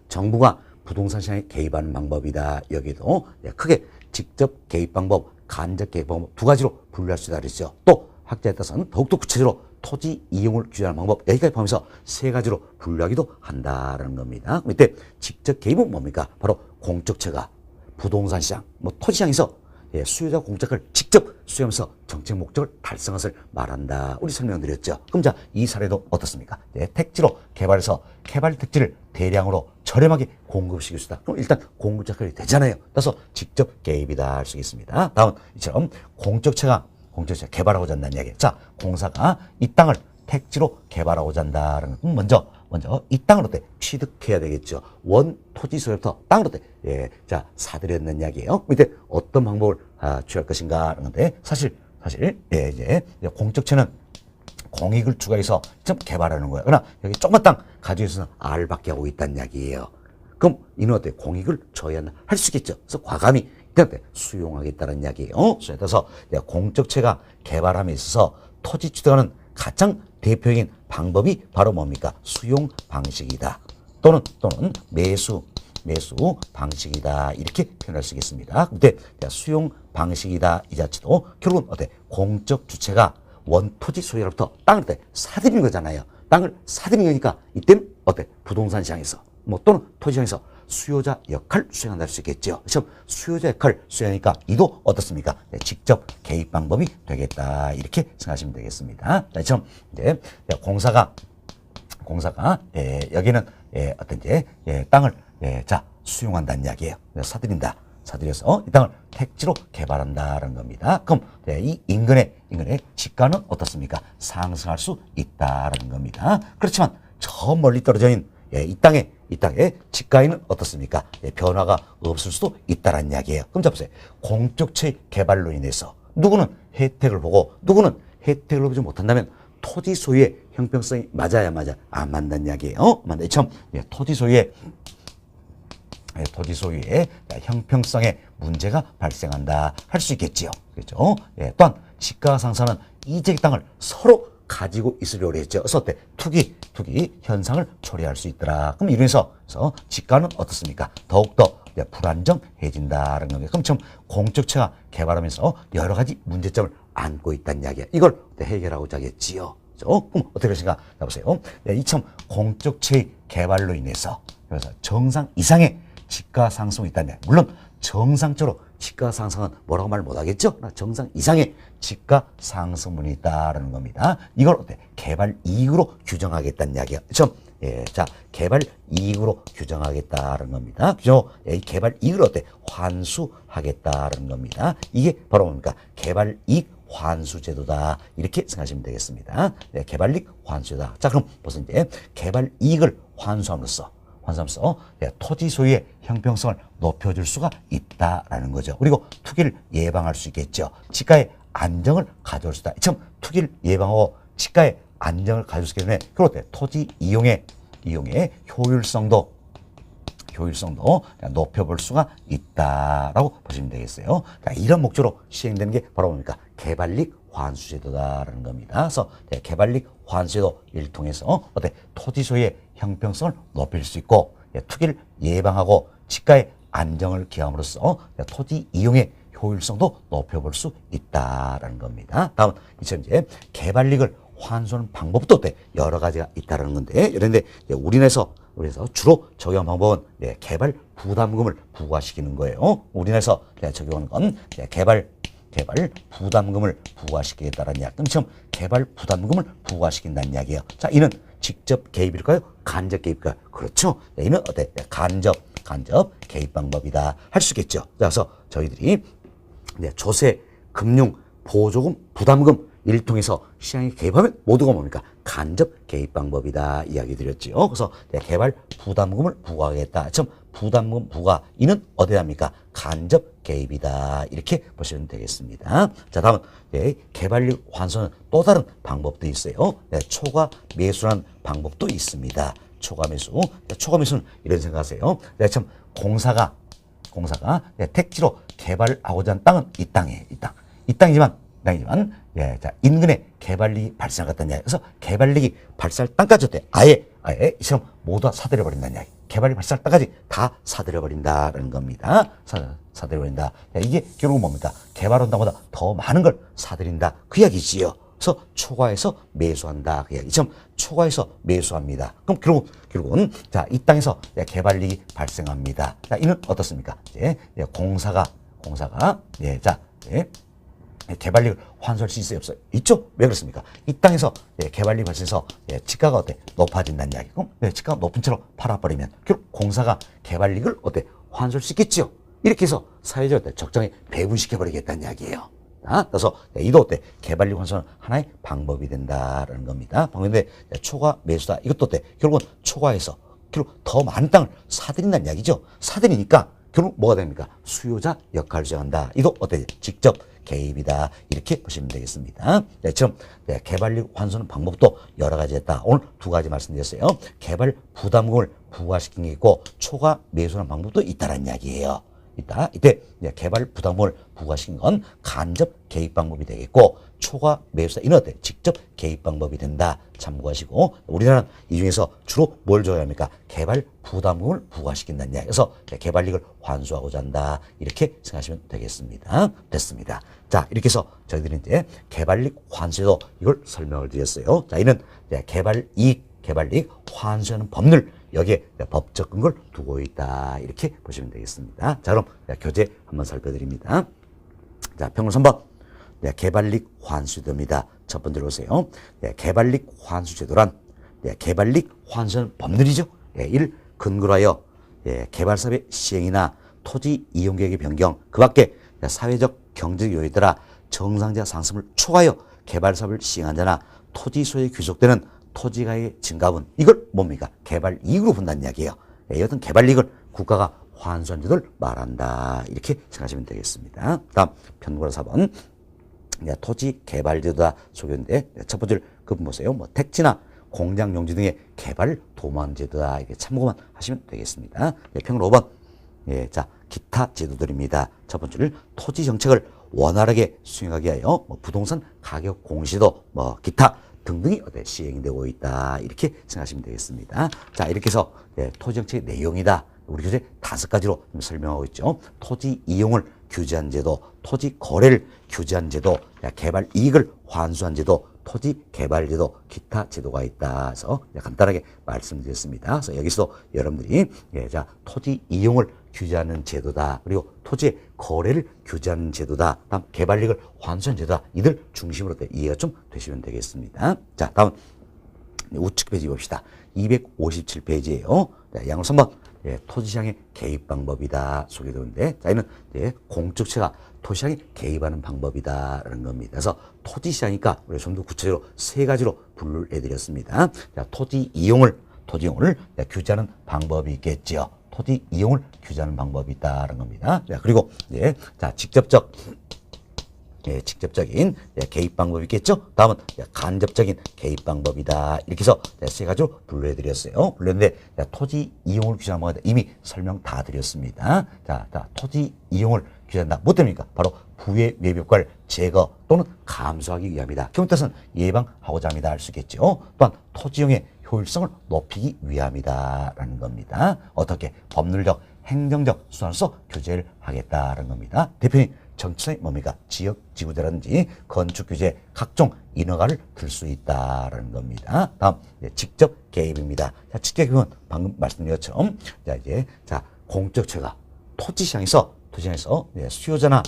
정부가 부동산 시장에 개입하는 방법이다. 여기도 크게 직접 개입 방법, 간접 개입 방법 두 가지로 분류할 수 있다 그랬죠. 또 학자에 따라서는 더욱더 구체적으로 토지 이용을 규제하는 방법 여기까지 포함해서 세 가지로 분류하기도 한다는 겁니다. 이때 직접 개입은 뭡니까? 바로 공적체가 부동산 시장, 토지시장에서 수요자 공적을 직접 수행하면서 정책 목적을 달성한 것을 말한다. 우리 설명드렸죠. 그럼 이 사례도 어떻습니까? 택지로 개발해서 개발 택지를 대량으로 저렴하게 공급시킬 수 있다. 그럼 일단 공급자 역할이 되잖아요. 그래서 직접 개입이다 할 수 있습니다. 다음 이처럼 공적체가 개발하고자 한다는 이야기. 자, 공사가 이 땅을 택지로 개발하고자 한다는 건 먼저 먼저 이 땅을 어때? 취득해야 되겠죠. 원 토지 소유부터 땅을 어때? 예, 자, 사들였는 이야기예요. 이때 어떤 방법을 취할 것인가 하는 건데, 사실, 예, 이제 공적체는 공익을 추가해서 좀 개발하는 거예요. 그러나 여기 조그만 땅 가지고 있어서 R밖에 하고 있다는 이야기예요. 그럼 이는 어때? 공익을 줘야 할 수 있겠죠. 그래서 과감히 이때 수용하겠다는 이야기예요. 그래서 공적체가 개발함에 있어서 토지 취득하는 가장 대표적인 방법이 바로 뭡니까? 수용 방식이다. 또는 매수 방식이다. 이렇게 표현할 수 있겠습니다. 근데 수용 방식이다 이 자체도 결국은 어때? 공적 주체가 원 토지 소유로부터 땅을 사들인 거잖아요. 땅을 사들인 거니까 이때는 어때? 부동산 시장에서 또는 토지 시장에서 수요자 역할 수행한다 할 수 있겠죠. 그래서 수요자 역할 수행하니까 이도 어떻습니까? 직접 개입 방법이 되겠다. 이렇게 생각하시면 되겠습니다. 자, 이제 공사가 여기는 어떤 땅을 자 수용한다는 이야기예요. 사들인다. 사들여서 이 땅을 택지로 개발한다는 겁니다. 그럼 이 인근의 지가는 어떻습니까? 상승할 수 있다는 겁니다. 그렇지만 저 멀리 떨어져 있는 이 땅의 지가에는 어떻습니까? 변화가 없을 수도 있다는 이야기예요. 그럼 잡으세요. 공적체 개발로 인해서 누구는 혜택을 보고 누구는 혜택을 보지 못한다면 토지 소유의 형평성이 맞아야 안 맞는 이야기예요. 참 토지 소유의 형평성에 문제가 발생한다 할 수 있겠지요. 그렇죠? 또한 지가 상사는 이재기 땅을 서로 가지고 있으려고 했죠. 그래서 어때? 투기 현상을 초래할 수 있더라. 그럼 이러면서 지가는 어떻습니까? 더욱더 불안정해진다는 겁니다. 그럼 지금 공적체가 개발하면서 여러 가지 문제점을 안고 있다는 이야기야. 이걸 해결하고자 하겠지요. 그럼 어떻게 하실까? 보세요. 이처럼 공적체의 개발로 인해서 그래서 정상 이상의 지가 상승이 있다면, 물론 정상적으로 지가 상승은 뭐라고 말 못하겠죠? 정상 이상의 지가 상승분이 있다는 겁니다. 이걸 어때? 개발 이익으로 규정하겠다는 이야기야. 그렇죠? 자, 개발 이익으로 규정하겠다는 겁니다. 그죠? 이 개발 이익을 어때? 환수하겠다는 겁니다. 이게 바로 뭡니까? 개발 이익 환수 제도다. 이렇게 생각하시면 되겠습니다. 개발 이익 환수다. 자, 그럼 무슨 이제 개발 이익을 환수함으로써 토지 소유의 형평성을 높여줄 수가 있다라는 거죠. 그리고 투기를 예방할 수 있겠죠. 지가의 안정을 가져올 수 있다. 참 투기를 예방하고 지가의 안정을 가져올 수 있기 때문에 그럴 토지 이용의 효율성도 높여볼 수가 있다라고 보시면 되겠어요. 그러니까 이런 목적으로 시행되는 게 바로 뭡니까? 개발이익 환수제도다라는 겁니다. 그래서 개발이익 환수제도 를 통해서 토지 소유의 형평성을 높일 수 있고 투기를 예방하고 지가의 안정을 기함으로써 토지 이용의 효율성도 높여볼 수 있다라는 겁니다. 다음 이제 개발이익을 환수하는 방법도 여러 가지가 있다는 건데, 그런데 우리나라에서 주로 적용한 방법은 개발 부담금을 부과시키는 거예요. 우리나라에서 적용하는 건 개발 부담금을 부과시키겠다는 이야기. 그럼 개발 부담금을 부과시킨다는 이야기예요. 자, 이는 직접 개입일까요? 간접 개입일까요? 그렇죠. 이는 간접 개입 방법이다 할 수 있겠죠. 그래서 저희들이 조세, 금융, 보조금, 부담금 이를 통해서 시장에 개입하면 모두가 뭡니까? 간접 개입 방법이다 이야기 드렸지요. 그래서 개발 부담금을 부과하겠다. 부담금 부과 이는 어디에 합니까? 간접 개입이다. 이렇게 보시면 되겠습니다. 자, 다음 개발이익 환수는 또 다른 방법도 있어요. 초과 매수라는 방법도 있습니다. 초과 매수는 이런 생각하세요. 참 공사가 택지로 개발하고자 하는 땅은 이 땅이지만 자, 인근에 개발이익이 발생하겠다는 이야기. 그래서 개발이익이 발생할 땅까지 아예 이처럼 모두 다 사들여버린다는 이야기. 개발이익 발생할 땅까지 다 사들여버린다는 겁니다. 사들여버린다. 이게 결국 뭡니까? 개발한다보다 더 많은 걸 사들인다. 그 이야기지요. 그래서 초과해서 매수한다. 그 이야기. 초과해서 매수합니다. 그럼 결국은 자, 이 땅에서 개발이익이 발생합니다. 자, 이는 어떻습니까? 공사가 개발이익을 환수할 수 있어요, 없어요? 있죠? 왜 그렇습니까? 이 땅에서 개발이익이 발생해서 지가가 높아진다는 이야기. 그럼 지가가 높은 채로 팔아버리면 결국 공사가 개발이익을 환수할 수 있겠지요? 이렇게 해서 사회적으로 적정히 배분시켜버리겠다는 이야기예요. 되겠다. 그래서 이도 어때? 개발력 환수는 하나의 방법이 된다라는 겁니다. 방법인데 초과 매수다. 이것도 어때? 결국은 초과해서 결국 더 많은 땅을 사들인다는 이야기죠. 사들이니까 결국 뭐가 됩니까? 수요자 역할을 수행한다. 이도 어때? 직접 개입이다. 이렇게 보시면 되겠습니다. 네, 지금 개발력 환수는 방법도 여러 가지 했다. 오늘 두 가지 말씀드렸어요. 개발 부담금을 부과시킨 게 있고 초과 매수하는 방법도 있다는 이야기예요. 이때 개발 부담금을 부과시킨 건 간접 개입 방법이 되겠고 초과 매수다 이는 어때? 직접 개입 방법이 된다. 참고하시고 우리나라는 이 중에서 주로 뭘 줘야 합니까? 개발 부담금을 부과시킨다는 이야기. 그래서 개발이익을 환수하고자 한다. 이렇게 생각하시면 되겠습니다. 됐습니다. 자, 이렇게 해서 저희들이 이제 개발이익 환수에도 이걸 설명을 드렸어요. 자, 이는 개발이익 환수하는 법률 여기에 법적 근거를 두고 있다. 이렇게 보시면 되겠습니다. 자, 그럼 교재 한번 살펴드립니다. 자, 평론 3번. 개발이익 환수제도입니다. 첫 번째로 보세요. 개발이익 환수제도란 개발이익 환수하는 법률이죠. 이를 근거로 하여 개발사업의 시행이나 토지 이용계획의 변경, 그 밖에 사회적 경제적 요인에 따라 정상자 상승을 초과하여 개발사업을 시행한 자나 토지 소유에 귀속되는 토지가의 증가분, 이걸 뭡니까? 개발이익으로 본다는 이야기예요. 어떤 개발이익을 국가가 환수한 제도를 말한다. 이렇게 생각하시면 되겠습니다. 다음 편곡 4번. 토지 개발 제도다 소개인데 첫 번째 그 보세요. 뭐 택지나 공장 용지 등의 개발 도망 제도다. 이렇게 참고만 하시면 되겠습니다. 평론 5번. 자, 기타 제도들입니다. 첫 번째를 토지 정책을 원활하게 수행하기 위하여 부동산 가격 공시도 기타 등등이 시행이 되고 있다. 이렇게 생각하시면 되겠습니다. 자, 이렇게 해서 토지 정책의 내용이다. 우리 교재 5가지로 설명하고 있죠. 토지 이용을 규제한 제도, 토지 거래를 규제한 제도, 개발 이익을 환수한 제도, 토지 개발 제도, 기타 제도가 있다. 그래서 간단하게 말씀드렸습니다. 그래서 여기서 여러분들이 자, 토지 이용을 규제하는 제도다. 그리고 토지의 거래를 규제하는 제도다. 다음 개발 이익을 환수한 제도다. 이들 중심으로 이해가 좀 되시면 되겠습니다. 자, 다음 우측 페이지 봅시다. 257페이지예요. 양을 3번. 토지시장의 개입 방법이다 소개되는데, 자, 이는 공적체가 토지시장에 개입하는 방법이다라는 겁니다. 그래서 토지시장이니까 우리가 좀 더 구체적으로 3가지로 분류를 해드렸습니다. 자, 토지 이용을 규제하는 방법이 있겠죠. 토지 이용을 규제하는 방법이 있다라는 겁니다. 자, 그리고 자, 직접적인 개입 방법이 있겠죠. 다음은 간접적인 개입 방법이다. 이렇게 해서 3가지로 분류해드렸어요. 분류했는데 토지 이용을 규제하는 방법에 이미 설명 다 드렸습니다. 자, 토지 이용을 규제한다. 뭐 때문입니까? 바로 부의 외부 효과를 제거 또는 감소하기 위함이다. 기본 뜻은 예방하고자 합니다. 할 수 있겠죠. 또한 토지 이용의 효율성을 높이기 위함이다라는 겁니다. 어떻게? 법률적, 행정적 수단으로서 규제를 하겠다라는 겁니다. 대표님, 정치성이 뭡니까? 지역 지구제라든지 건축 규제 각종 인허가를 들 수 있다라는 겁니다. 다음 직접 개입입니다. 자, 직접 개입은 방금 말씀드린 것처럼 자, 공적체가 토지시장에서 수요자나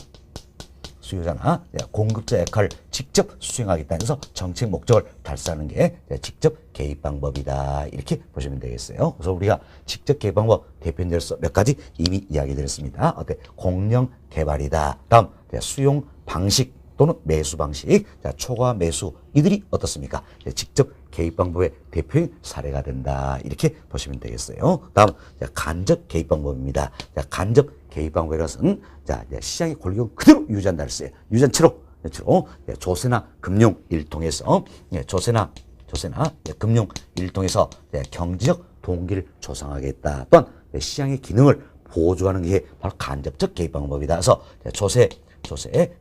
공급자 역할을 직접 수행하겠다 해서 정책 목적을 달성하는 게 직접 개입 방법이다. 이렇게 보시면 되겠어요. 그래서 우리가 직접 개입 방법 대표적으로 몇 가지 이미 이야기 드렸습니다. 공영 개발이다. 다음 수용 방식 또는 매수 방식, 자, 초과 매수, 이들이 어떻습니까? 직접 개입 방법의 대표인 사례가 된다. 이렇게 보시면 되겠어요. 다음 간접 개입 방법입니다. 자, 간접 개입 방법이라는 것은 시장의 권력을 그대로 유지한다 했어요. 유지한 채로 조세나 금융 일통해서 금융 일통해서 경제적 동기를 조성하겠다. 또한 시장의 기능을 보조하는 게 바로 간접적 개입 방법이다. 그래서 조세,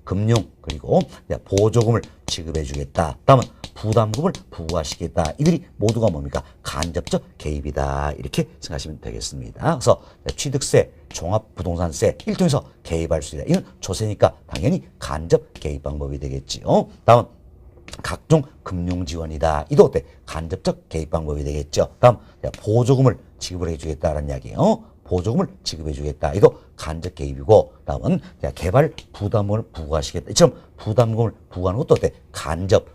금융, 그리고 보조금을 지급해 주겠다. 다음은 부담금을 부과시키겠다. 이들이 모두가 뭡니까? 간접적 개입이다. 이렇게 생각하시면 되겠습니다. 그래서 취득세, 종합부동산세 일통해서 개입할 수 있다. 이건 조세니까 당연히 간접 개입 방법이 되겠지요. 다음은 각종 금융 지원이다. 이도 어때? 간접적 개입 방법이 되겠죠. 다음 보조금을 지급을 해주겠다는 이야기예요. 보조금을 지급해 주겠다. 이도 간접 개입이고, 다음은 개발 부담금을 부과하시겠다. 이처럼 부담금을 부과하는 것도 어때? 간접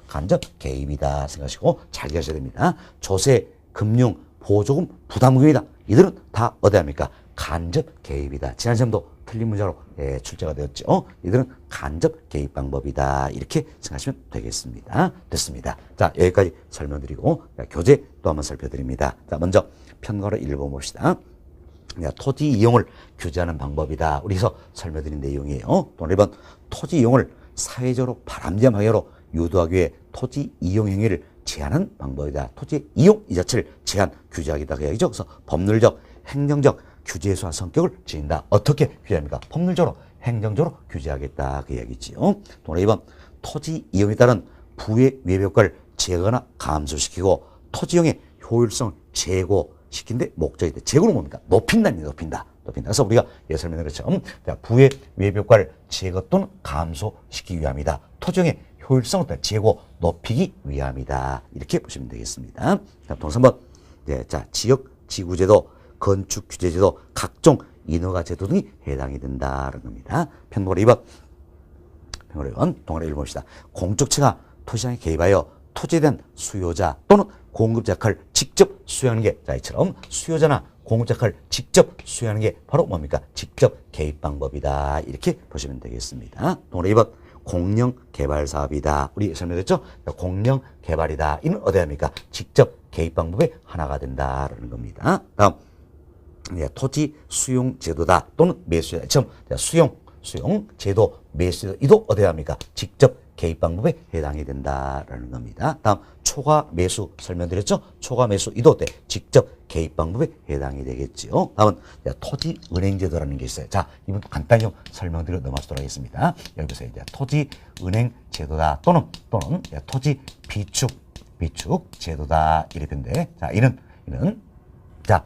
개입이다 생각하시고 잘 기억하셔야 됩니다. 조세, 금융, 보조금, 부담금이다. 이들은 다 어디 합니까? 간접 개입이다. 지난 시험도 틀린 문자로 출제가 되었죠. 이들은 간접 개입 방법이다. 이렇게 생각하시면 되겠습니다. 됐습니다. 자, 여기까지 설명드리고 교재 또 한번 살펴드립니다. 자, 먼저 편거를 읽어봅시다. 토지 이용을 규제하는 방법이다. 우리서 설명드린 내용이에요. 또 1번 토지 이용을 사회적으로 바람직한 방향으로 유도하기 위해 토지 이용 행위를 제한하는 방법이다. 토지 이용 이 자체를 제한 규제하기다. 그 얘기죠. 그래서 법률적, 행정적 규제에 수한 성격을 지닌다. 어떻게 규제합니까? 법률적으로, 행정적으로 규제하겠다. 그 얘기지요. 또 2번 토지 이용에 따른 부의 외벽과를 제거나 감소시키고 토지 이용의 효율성을 제고시킨데 목적이 돼. 제고는 뭡니까? 높인다니 높인다. 그래서 우리가 설명한 것처럼 부의 외벽과를 제거 또는 감소시키기 위함이다. 토지용의 효율성을 제고 높이기 위함이다. 이렇게 보시면 되겠습니다. 또 3번 자, 지역 지구제도, 건축 규제제도, 각종 인허가 제도 등이 해당이 된다는 겁니다. 편곡 2번 동아리 읽어봅시다. 공적체가 토지장에 개입하여 토지에 대한 수요자 또는 공급자 역할을 직접 수행하는 게, 자, 이처럼 수요자나 공급자 역할을 직접 수행하는 게 바로 뭡니까? 직접 개입 방법이다. 이렇게 보시면 되겠습니다. 동아리 2번 공영 개발 사업이다. 우리 설명했죠? 공영 개발이다. 이는 어디에 합니까? 직접 개입 방법의 하나가 된다라는 겁니다. 다음 토지 수용 제도다 또는 매수제다. 처음 수용 제도, 매수제도 이도 어디에 합니까? 직접 개입 방법에 해당이 된다라는 겁니다. 다음 초과 매수 설명드렸죠? 초과 매수 이도 어때? 직접 개입 방법에 해당이 되겠지요. 다음은 토지 은행 제도라는 게 있어요. 자, 이번 간단히 좀 설명드려 넘어가도록 하겠습니다. 여기 보세요. 이제 토지 은행 제도다 또는 토지 비축 제도다 이렇게 된대. 자, 이는 자,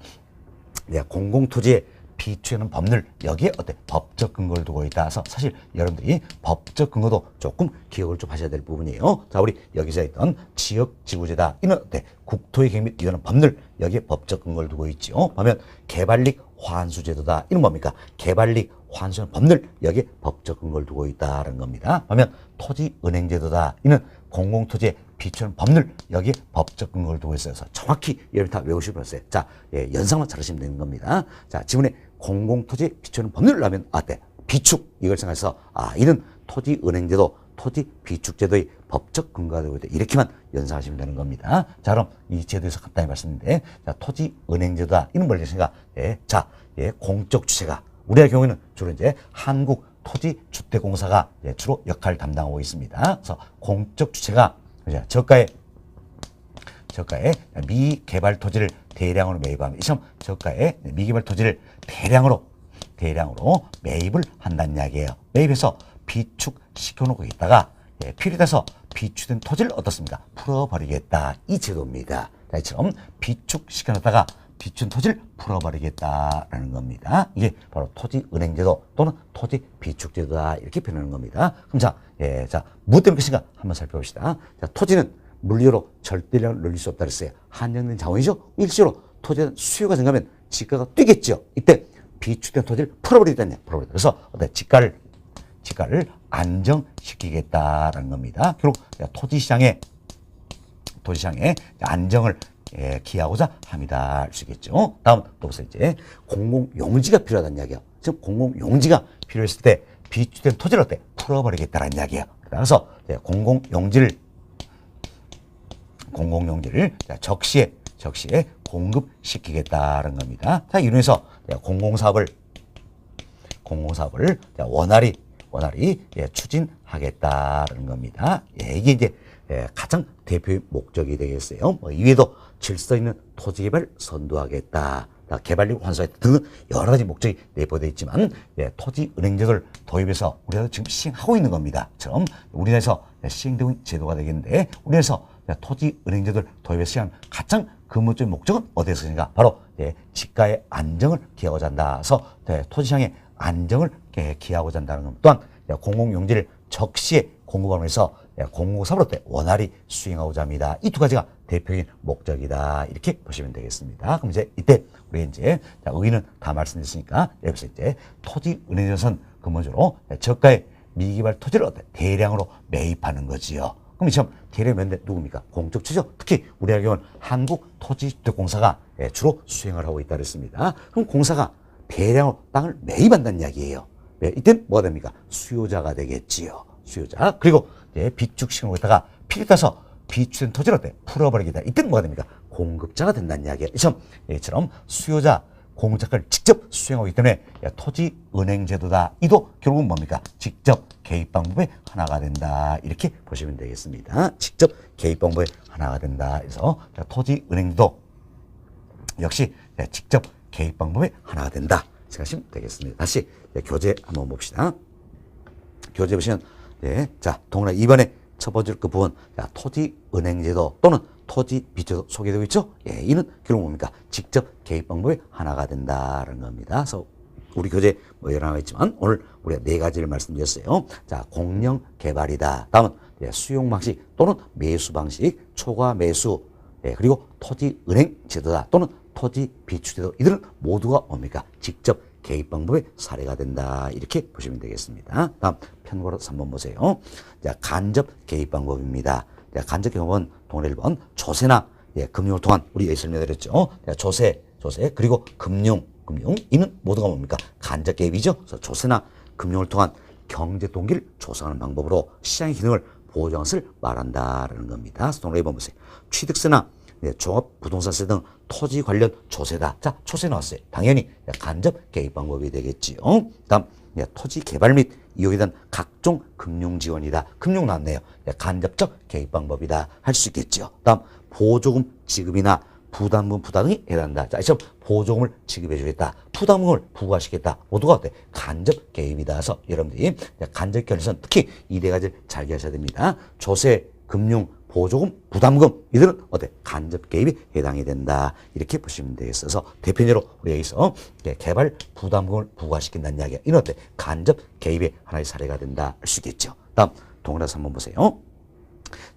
공공토지의 비추하는 법률 여기에 어때? 법적 근거를 두고 있다. 그래서 사실 여러분들이 법적 근거도 조금 기억을 좀 하셔야 될 부분이에요. 자, 우리 여기서 했던 지역지구제다. 이는 어때? 국토의 개입 및 이거는 법률 여기에 법적 근거를 두고 있지요. 그러면 개발릭 환수제도다. 이는 뭡니까? 개발릭 환수는 법률 여기에 법적 근거를 두고 있다는 겁니다. 그러면 토지은행제도다. 이는 공공토지의 비추하는 법률 여기에 법적 근거를 두고 있어요. 그래서 정확히 여러분 다 외우시고 있어요. 자, 연상만 잘하시면 되는 겁니다. 자, 지문에 공공토지에 비추하는 법률을 하면 어때? 비축 이걸 생각해서 이는 토지은행제도, 토지비축제도의 법적 근거가 되고 있다. 이렇게만 연상하시면 되는 겁니다. 자, 그럼 이 제도에서 간단히 말씀드리는데, 자, 토지은행제도다. 이는 뭘 얘기하십니까? 자, 공적 주체가 우리의 경우에는 주로 이제 한국토지주택공사가 주로 역할을 담당하고 있습니다. 그래서 공적 주체가 저가의 미개발 토지를 대량으로 매입합니다. 이처럼 저가의 미개발 토지를 대량으로 매입을 한다는 이야기예요. 매입해서 비축시켜놓고 있다가 필요해서 비축된 토지를 어떻습니까? 풀어버리겠다. 이 제도입니다. 자, 이처럼 비축시켜놨다가 비춘 토지를 풀어버리겠다라는 겁니다. 이게 바로 토지은행제도 또는 토지비축제도다. 이렇게 표현하는 겁니다. 그럼 자, 무엇 때문에 그것인가 한번 살펴봅시다. 자, 토지는 물리로 절대량을 늘릴 수 없다 그랬어요. 한정된 자원이죠. 일시로 토지에 수요가 생기면 지가가 뛰겠죠. 이때 비축된 토지를 풀어버리겠다냐. 그래서 지가를 안정시키겠다라는 겁니다. 결국 토지시장의 안정을 기하고자 합니다. 알 수 있겠죠. 다음 또 보세요. 이제 공공용지가 필요하다는 이야기예요. 지금 공공용지가 필요했을 때 비축된 토지를 어때? 풀어버리겠다는 이야기예요. 그래서 공공용지를 적시에 공급시키겠다는 겁니다. 자, 이론에서 공공사업을 원활히 추진하겠다는 겁니다. 이게 이제 가장 대표의 목적이 되겠어요. 이외에도 질서 있는 토지 개발 선도하겠다. 개발력 환수하겠다 등은 여러 가지 목적이 내포되어 있지만 토지 은행제도를 도입해서 우리나라도 지금 시행하고 있는 겁니다. 처럼 우리나라에서 시행되고 있는 제도가 되겠는데 우리나라에서 토지 은행제도를 도입해서 시행한 가장 근본적인 목적은 어디에서 있는가? 바로 지가의 안정을 기하고자 한다. 그래서 토지시장의 안정을 기하고자 한다는 것 또한 공공용지를 적시에 공급하기 위해서 공공사업으로 원활히 수행하고자 합니다. 이 두 가지가 대표적인 목적이다. 이렇게 보시면 되겠습니다. 그럼 이제 이때 우리 이제 의의는 다 말씀드렸으니까 여기서 이제 토지은행에서는 근본적으로 저가의 미개발 토지를 대량으로 매입하는 거지요. 그럼 지금 대량 매입 누굽니까? 공적 주죠. 특히 우리나라 경우는 한국토지주택공사가 주로 수행을 하고 있다 그랬습니다. 그럼 공사가 대량으로 땅을 매입한다는 이야기예요. 네, 이땐 뭐가 됩니까? 수요자가 되겠지요. 수요자. 그리고 이제 비축 신호에다가 피를 따서 비축된 토지를 어때? 풀어버리겠다. 이땐 뭐가 됩니까? 공급자가 된다는 이야기예요. 이처럼 수요자, 공급자를 직접 수행하기 때문에 토지은행제도다. 이도 결국은 뭡니까? 직접 개입 방법의 하나가 된다. 이렇게 보시면 되겠습니다. 직접 개입 방법의 하나가 된다. 그래서 토지은행도 역시 직접 개입 방법의 하나가 된다. 생각하시면 되겠습니다. 다시 교재 한번 봅시다. 교재 보시면 자 동그라미 2번에 첫 번째 그 부분 토지은행제도 또는 토지비제도 소개되고 있죠. 이는 결국 뭡니까? 직접 개입 방법의 하나가 된다는 겁니다. 그래서 우리 교재 뭐 여러 하나 있지만 오늘 우리가 네 가지를 말씀드렸어요. 자, 공영 개발이다. 다음은 수용 방식 또는 매수 방식, 초과 매수, 그리고 토지은행 제도다 또는 토지 비축제도, 이들은 모두가 뭡니까? 직접 개입 방법의 사례가 된다. 이렇게 보시면 되겠습니다. 다음 편고로 3번 보세요. 자, 간접 개입 방법입니다. 자, 간접 개입 방법은 동그라미 1번 조세나 금융을 통한 우리 여기 설명드렸죠. 조세 그리고 금융 이는 모두가 뭡니까? 간접 개입이죠. 그래서 조세나 금융을 통한 경제 동기를 조성하는 방법으로 시장의 기능을 보호하는 것을 말한다라는 겁니다. 그래서 동그라미 1번 보세요. 취득세나 종합부동산세 등 토지 관련 조세다. 자, 조세 나왔어요. 당연히 간접 개입 방법이 되겠지요. 다음 토지 개발 및 이용에 대한 각종 금융 지원이다. 금융 나왔네요. 간접적 개입 방법이다. 할 수 있겠죠. 다음 보조금 지급이나 부담금 부담이 해당한다. 자, 이처럼 보조금을 지급해 주겠다. 부담금을 부과시켰다. 모두가 어때? 간접 개입이다. 그래서 여러분들이 간접 개입에서는 특히 이 네 가지를 잘 기하셔야 됩니다. 조세, 금융, 보조금, 부담금, 이들은 어때? 간접 개입에 해당이 된다. 이렇게 보시면 되겠어서 대표적으로 우리 여기서 개발 부담금을 부과시킨다는 이야기야. 이는 어때? 간접 개입의 하나의 사례가 된다. 할 수 있겠죠. 다음 동그라미 한번 보세요.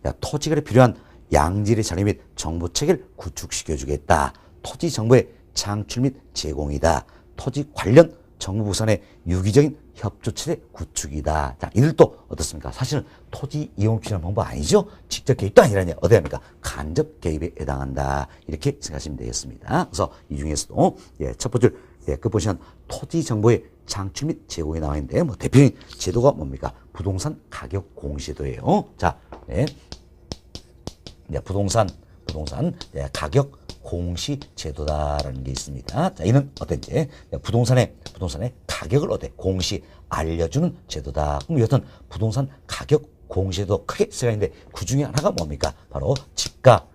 자, 토지거래 필요한 양질의 자료 및 정보 체계를 구축시켜 주겠다. 토지 정보의 창출 및 제공이다. 토지 관련 정부 부산의 유기적인 협조체의 구축이다. 자, 이들도 어떻습니까? 사실은 토지 이용 필요한 방법 아니죠? 직접 개입도 아니라니 어디 합니까? 간접 개입에 해당한다. 이렇게 생각하시면 되겠습니다. 그래서 이 중에서도 첫 번째 그 보시면 토지 정보의 창출 및 제공이 나와 있는데 뭐 대표적인 제도가 뭡니까? 부동산 가격 공시제도예요. 자, 부동산 가격 공시 제도다라는 게 있습니다. 자, 이는 어떤지 부동산의 가격을 어때 공시 알려주는 제도다. 그럼 여튼 부동산 가격 공시도 크게 세 가지인데 그 중에 하나가 뭡니까? 바로 지가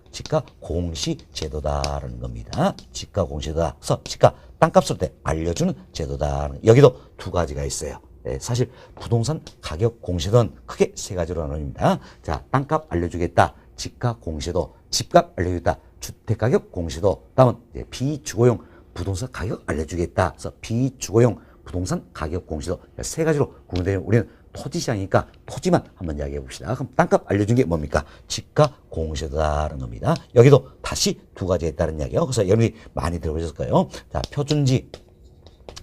공시 제도다라는 겁니다. 지가 공시제도다. 그래서 지가 땅값을 때 알려주는 제도다. 여기도 두 가지가 있어요. 사실 부동산 가격 공시는 크게 세 가지로 나눕니다. 자, 땅값 알려주겠다. 지가 공시도, 집값 알려주겠다. 주택가격 공시도, 다음은 비주거용 부동산 가격 알려주겠다. 그래서 비주거용 부동산 가격 공시도 세 가지로 구분되면 우리는 토지시장이니까 토지만 한번 이야기해 봅시다. 그럼 땅값 알려준 게 뭡니까? 지가 공시도다라는 겁니다. 여기도 다시 두 가지가 있다는 이야기예요. 그래서 여러분이 많이 들어보셨을 거예요. 자, 표준지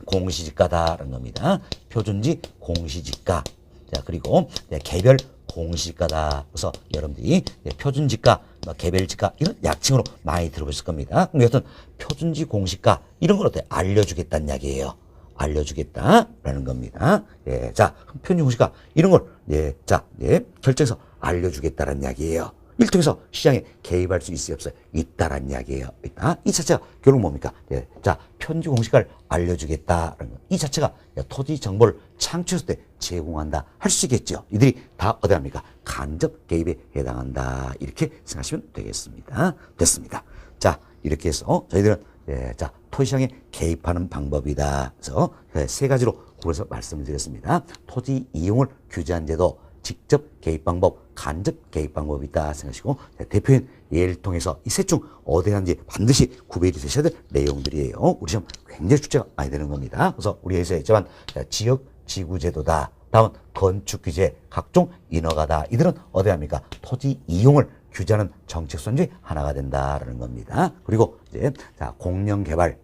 공시지가다라는 겁니다. 표준지 공시지가. 자, 그리고 개별 공시지가다. 그래서 여러분들이 표준지가, 개별지가 이런 약칭으로 많이 들어보셨을 겁니다. 그럼 여튼 표준지 공시가 이런 걸 어때? 알려주겠다는 이야기예요. 알려주겠다라는 겁니다. 자, 표준지 공시가 이런 걸 결정해서 알려주겠다라는 이야기예요. 이를 통해서 시장에 개입할 수 있어요, 없어요? 있다라는 이야기예요. 있다. 이 자체가 결국 뭡니까? 자, 편지 공시가를 알려주겠다라는 거. 이 자체가 토지 정보를 창출했을 때 제공한다. 할 수 있겠죠. 이들이 다 어디 합니까? 간접 개입에 해당한다. 이렇게 생각하시면 되겠습니다. 됐습니다. 자, 이렇게 해서 저희들은 자, 토지시장에 개입하는 방법이다. 그래서 세 가지로 구분해서 말씀을 드렸습니다. 토지 이용을 규제한 제도, 직접 개입 방법, 간접 개입 방법이 있다 생각하시고 대표인 예를 통해서 이 셋 중 어디에 하는지 반드시 구별이 되셔야 될 내용들이에요. 우리 시험 굉장히 출제가 많이 되는 겁니다. 그래서 우리 여기서 했지만 지역 지구 제도다. 다음은 건축 규제, 각종 인허가다. 이들은 어디 합니까? 토지 이용을 규제하는 정책 수단 중에 하나가 된다라는 겁니다. 그리고 이제 자, 공영 개발,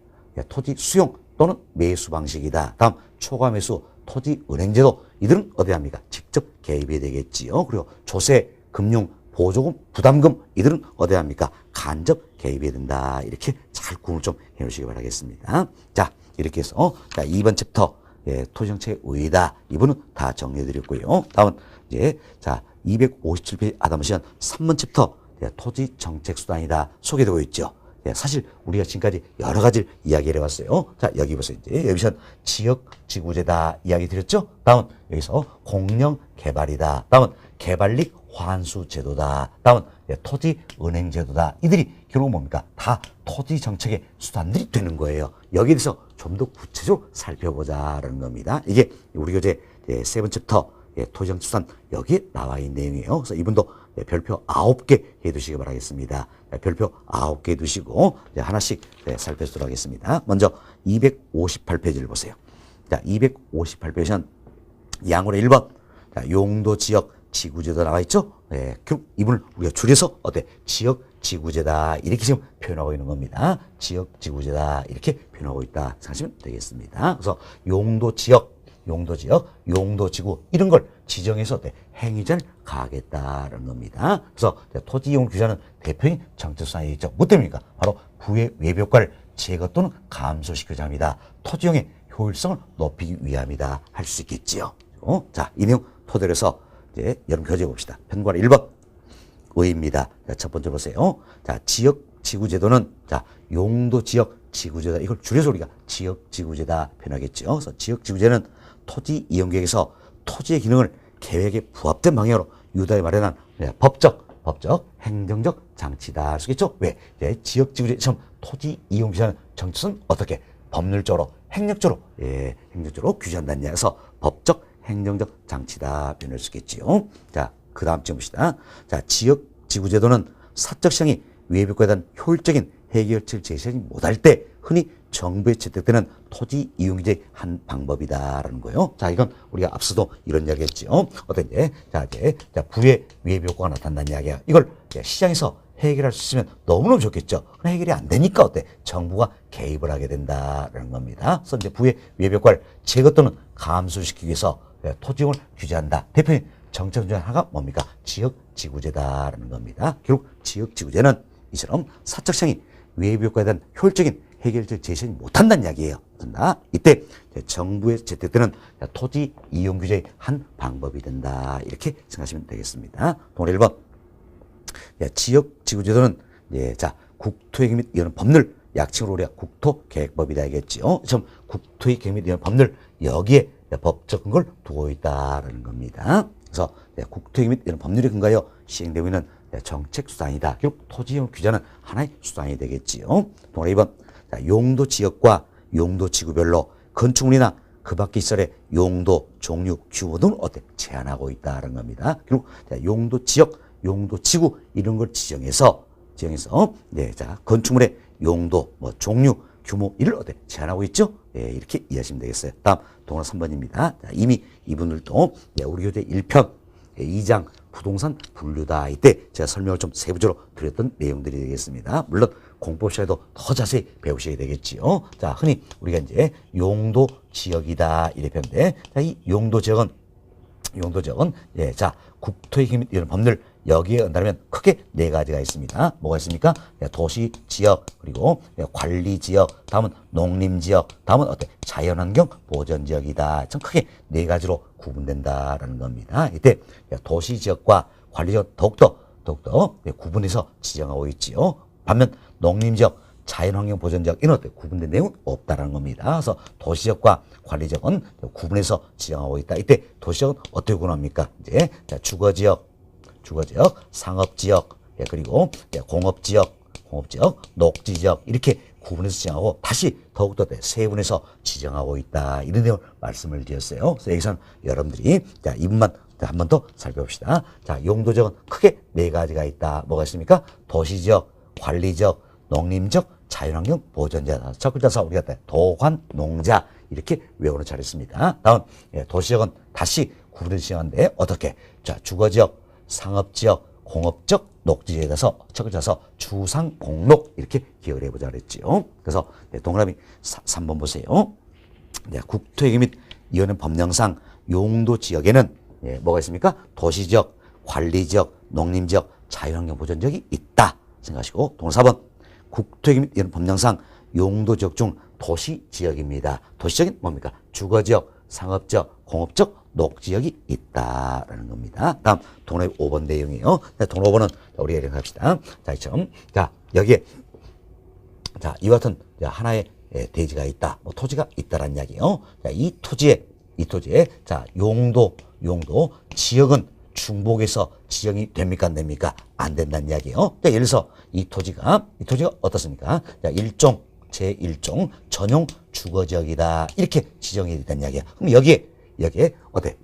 토지 수용 또는 매수 방식이다. 다음 초과 매수, 토지 은행제도, 이들은 어디 합니까? 직접 개입이 되겠지요. 그리고 조세, 금융, 보조금, 부담금, 이들은 어디 합니까? 간접 개입이 된다. 이렇게 잘 구분을 좀 해놓으시기 바라겠습니다. 자, 이렇게 해서 자, 2번 챕터 예, 토지정책의 의의다. 이분은 다 정리해드렸고요. 다음은 이제 자 257페이지 아담 시간 3번 챕터 예, 토지정책수단이다 소개되고 있죠. 예, 사실 우리가 지금까지 여러 가지 이야기를 해왔어요. 자 여기 보세요. 이제 여기서 지역지구제다 이야기 드렸죠. 다음 여기서 공영개발이다. 다음은 개발릭 환수제도다. 다음은 토지은행제도다. 이들이 결국 뭡니까? 다 토지정책의 수단들이 되는 거예요. 여기에 대해서 좀 더 구체적으로 살펴보자라는 겁니다. 이게 우리 교재 세 번째 챕터 토지정책 수단 여기에 나와 있는 내용이에요. 그래서 이분도 별표 9개 해두시기 바라겠습니다. 별표 9개 두시고 하나씩 살펴보도록 하겠습니다. 먼저 258페이지를 보세요. 자, 258페이지는 양으로 1번 자, 용도지역 지구제도 나와 있죠? 네, 결국 이분을 우리가 줄여서 어때? 지역지구제다 이렇게 지금 표현하고 있는 겁니다. 지역지구제다 이렇게 표현하고 있다 생각하시면 되겠습니다. 그래서 용도지역, 용도지구 이런 걸 지정해서 어때? 행위자를 가하겠다는 겁니다. 그래서 토지이용 규제는 대표인 정책수단이 있죠. 뭐 때문입니까? 바로 부의 외벽과를 제거 또는 감소시키고자 합니다. 토지이용의 효율성을 높이기 위함이다 할 수 있겠지요. 자, 이 내용 토대로 해서 이제 여러분 교재 봅시다. 편과 1번 의입니다. 자, 첫 번째 보세요. 자, 지역지구제도는 자 용도지역지구제다. 이걸 줄여서 우리가 지역지구제다 표현하겠죠. 그래서 지역지구제는 토지 이용계획에서 토지의 기능을 계획에 부합된 방향으로 유도해 마련한 법적, 행정적 장치다. 할 수 있겠죠? 왜? 지역지구제 처음 토지 이용기사는 정치는 어떻게 법률적으로, 행정적으로 규제한다는 이야기에서 법적, 행정적 장치다 표현할 수 있겠지요. 자, 그 다음 점 봅시다. 자, 지역지구제도는 사적 시장이 외벽과에 대한 효율적인 해결책을 제시하지 못할 때 흔히 정부에 채택되는 토지 이용규제의 한 방법이다라는 거예요. 자, 이건 우리가 앞서도 이런 이야기 했죠. 어떤 이제, 자, 부의 외벽과가 나타난다는 이야기야. 이걸 시장에서 해결할 수 있으면 너무너무 좋겠죠. 그럼 해결이 안 되니까 어때? 정부가 개입을 하게 된다라는 겁니다. 그래서 이제 부의 외벽과를 제거 또는 감소시키기 위해서 토지용을 규제한다. 대표적인 정책 중 하나가 뭡니까? 지역지구제다라는 겁니다. 결국 지역지구제는 이처럼 사적 시장이 외벽과에 대한 효율적인 해결책을 제시하지 못한다는 이야기예요. 이때 정부에 채택되는 토지 이용 규제의 한 방법이 된다. 이렇게 생각하시면 되겠습니다. 동일 1번. 지역지구제도는 자 국토의 및 이런 법률 약칭으로 우리가 국토계획법이다 하겠지요. 좀 국토의 계획 및 이런 법률 여기에 법적 근거를 두고 있다라는 겁니다. 그래서 국토의 및 이런 법률에 근거하여 시행되고 있는 정책 수단이다. 결국 토지이용 규제는 하나의 수단이 되겠지요. 동일 2번. 자, 용도 지역과 용도 지구별로 건축물이나 그 밖의 시설의 용도, 종류, 규모 등을 어때? 제한하고 있다는 겁니다. 결국 용도 지역, 용도 지구 이런 걸 지정해서 자, 건축물의 용도, 종류, 규모 이를 어때? 제한하고 있죠? 이렇게 이해하시면 되겠어요. 다음 동화 3번입니다. 자, 이미 이분들도 우리 교재 1편 2장 부동산 분류다. 이때 제가 설명을 좀 세부적으로 드렸던 내용들이 되겠습니다. 물론 공법 시간에도 더 자세히 배우셔야 되겠지요. 자, 흔히 우리가 이제 용도 지역이다 이렇게 표현돼. 자, 이 용도 지역은 자, 국토의 힘 이런 법률 여기에 온다면 크게 네 가지가 있습니다. 뭐가 있습니까? 도시 지역, 그리고 관리 지역, 다음은 농림 지역, 다음은 어때? 자연환경 보전 지역이다. 참 크게 네 가지로 구분된다라는 겁니다. 이때 도시 지역과 관리 지역 더욱더 구분해서 지정하고 있지요. 반면 농림 지역, 자연환경 보전 지역 이런 어때? 구분된 내용은 없다라는 겁니다. 그래서 도시 지역과 관리 지역은 구분해서 지정하고 있다. 이때 도시 지역은 어떻게 구분합니까? 이제 주거 지역, 상업지역, 그리고 공업지역, 녹지지역 이렇게 구분해서 지정하고 다시 더욱더 세분해서 지정하고 있다. 이런 내용을 말씀을 드렸어요. 그래서 여기서는 여러분들이 자, 이 부분만 한 번 더 살펴봅시다. 자, 용도지역은 크게 네 가지가 있다. 뭐가 있습니까? 도시지역, 관리지역, 농림지역, 자연환경 보전지역. 첫 글자서 우리가 도관, 농자 이렇게 외우는 차례입니다. 다음 도시지역은 다시 구분해서 지정하는데 어떻게? 자, 주거지역, 상업지역, 공업지역, 녹지지역에서 첫 글자서 주상공록 이렇게 기억을 해보자 그랬지요. 그래서 동그라미 3번 보세요. 국토의 및 이어는 법령상 용도지역에는 뭐가 있습니까? 도시지역, 관리지역, 농림지역, 자연환경 보전지역이 있다 생각하시고 동그라미 4번 국토의 및 이어는 법령상 용도지역 중 도시지역입니다. 도시적인 뭡니까? 주거지역, 상업지역, 공업적, 녹지역이 있다라는 겁니다. 다음 동네 5번 내용이에요. 동네 5번은 우리 예를 합시다. 자, 이처럼 자 여기에 자 이와 같은 하나의 대지가 있다, 뭐 토지가 있다라는 이야기예요. 자, 이 토지에 자 용도 지역은 중복에서 지정이 됩니까 안 됩니까? 안 된다는 이야기예요. 자, 예를 들어서 이 토지가 어떻습니까? 자, 제1종 전용 주거지역이다 이렇게 지정이 된다는 이야기야. 그럼 여기에 어때?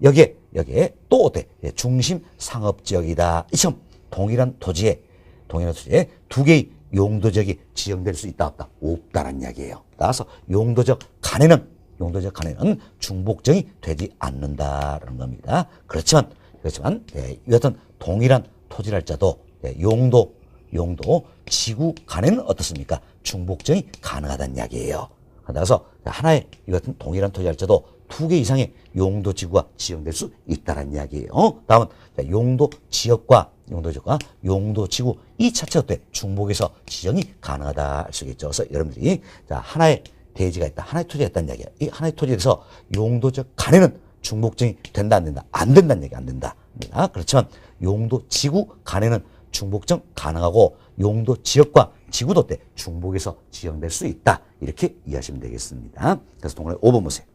여기에 또 어때? 중심 상업지역이다. 이처럼 동일한 토지에 두 개의 용도지역이 지정될 수 있다 없다? 없다라는 이야기예요. 따라서 용도적 간에는 중복정이 되지 않는다라는 겁니다. 그렇지만 여튼 동일한 토지랄자도 용도 지구 간에는 어떻습니까? 중복정이 가능하다는 이야기예요. 따라서 하나의 이 같은 동일한 토지랄자도 두 개 이상의 용도 지구가 지정될 수 있다는 이야기예요. 다음은 용도 지역과 용도 지구 이 자체 어때? 중복에서 지정이 가능하다 할 수 있겠죠. 그래서 여러분들이 하나의 대지가 있다, 하나의 토지가 있다는 이야기야. 이 하나의 토지에서 용도적 간에는 중복정이 된다 안 된다? 안 된다는 얘기 안 된다. 그렇지만 용도 지구 간에는 중복정 가능하고 용도 지역과 지구도 어때? 중복에서 지정될 수 있다. 이렇게 이해하시면 되겠습니다. 그래서 동그라미 5번 보세요.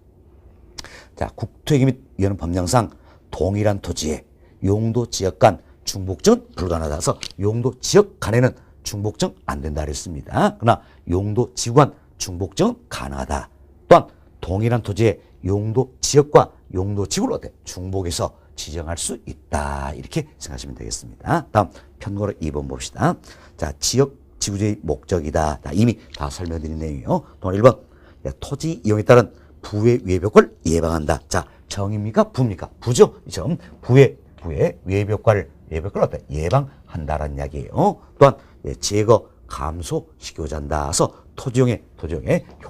자, 국토회계 및 위헌 법령상 동일한 토지에 용도 지역 간 중복정은 불가능하다서 용도 지역 간에는 중복정 안 된다 그랬습니다. 그러나 용도 지구 간 중복정은 가능하다. 또한 동일한 토지에 용도 지역과 용도 지구를 어때? 중복해서 지정할 수 있다. 이렇게 생각하시면 되겠습니다. 다음 편고로 2번 봅시다. 자, 지역 지구제의 목적이다. 자, 이미 다 설명드린 내용이요. 또 1번 토지 이용에 따른 부의 외벽을 예방한다. 자, 정입니까? 부입니까? 부죠. 이처럼 부의 외벽을 어때? 예방한다라는 이야기예요. 또한 제거 감소시키고자 한다. 그래서 토지용의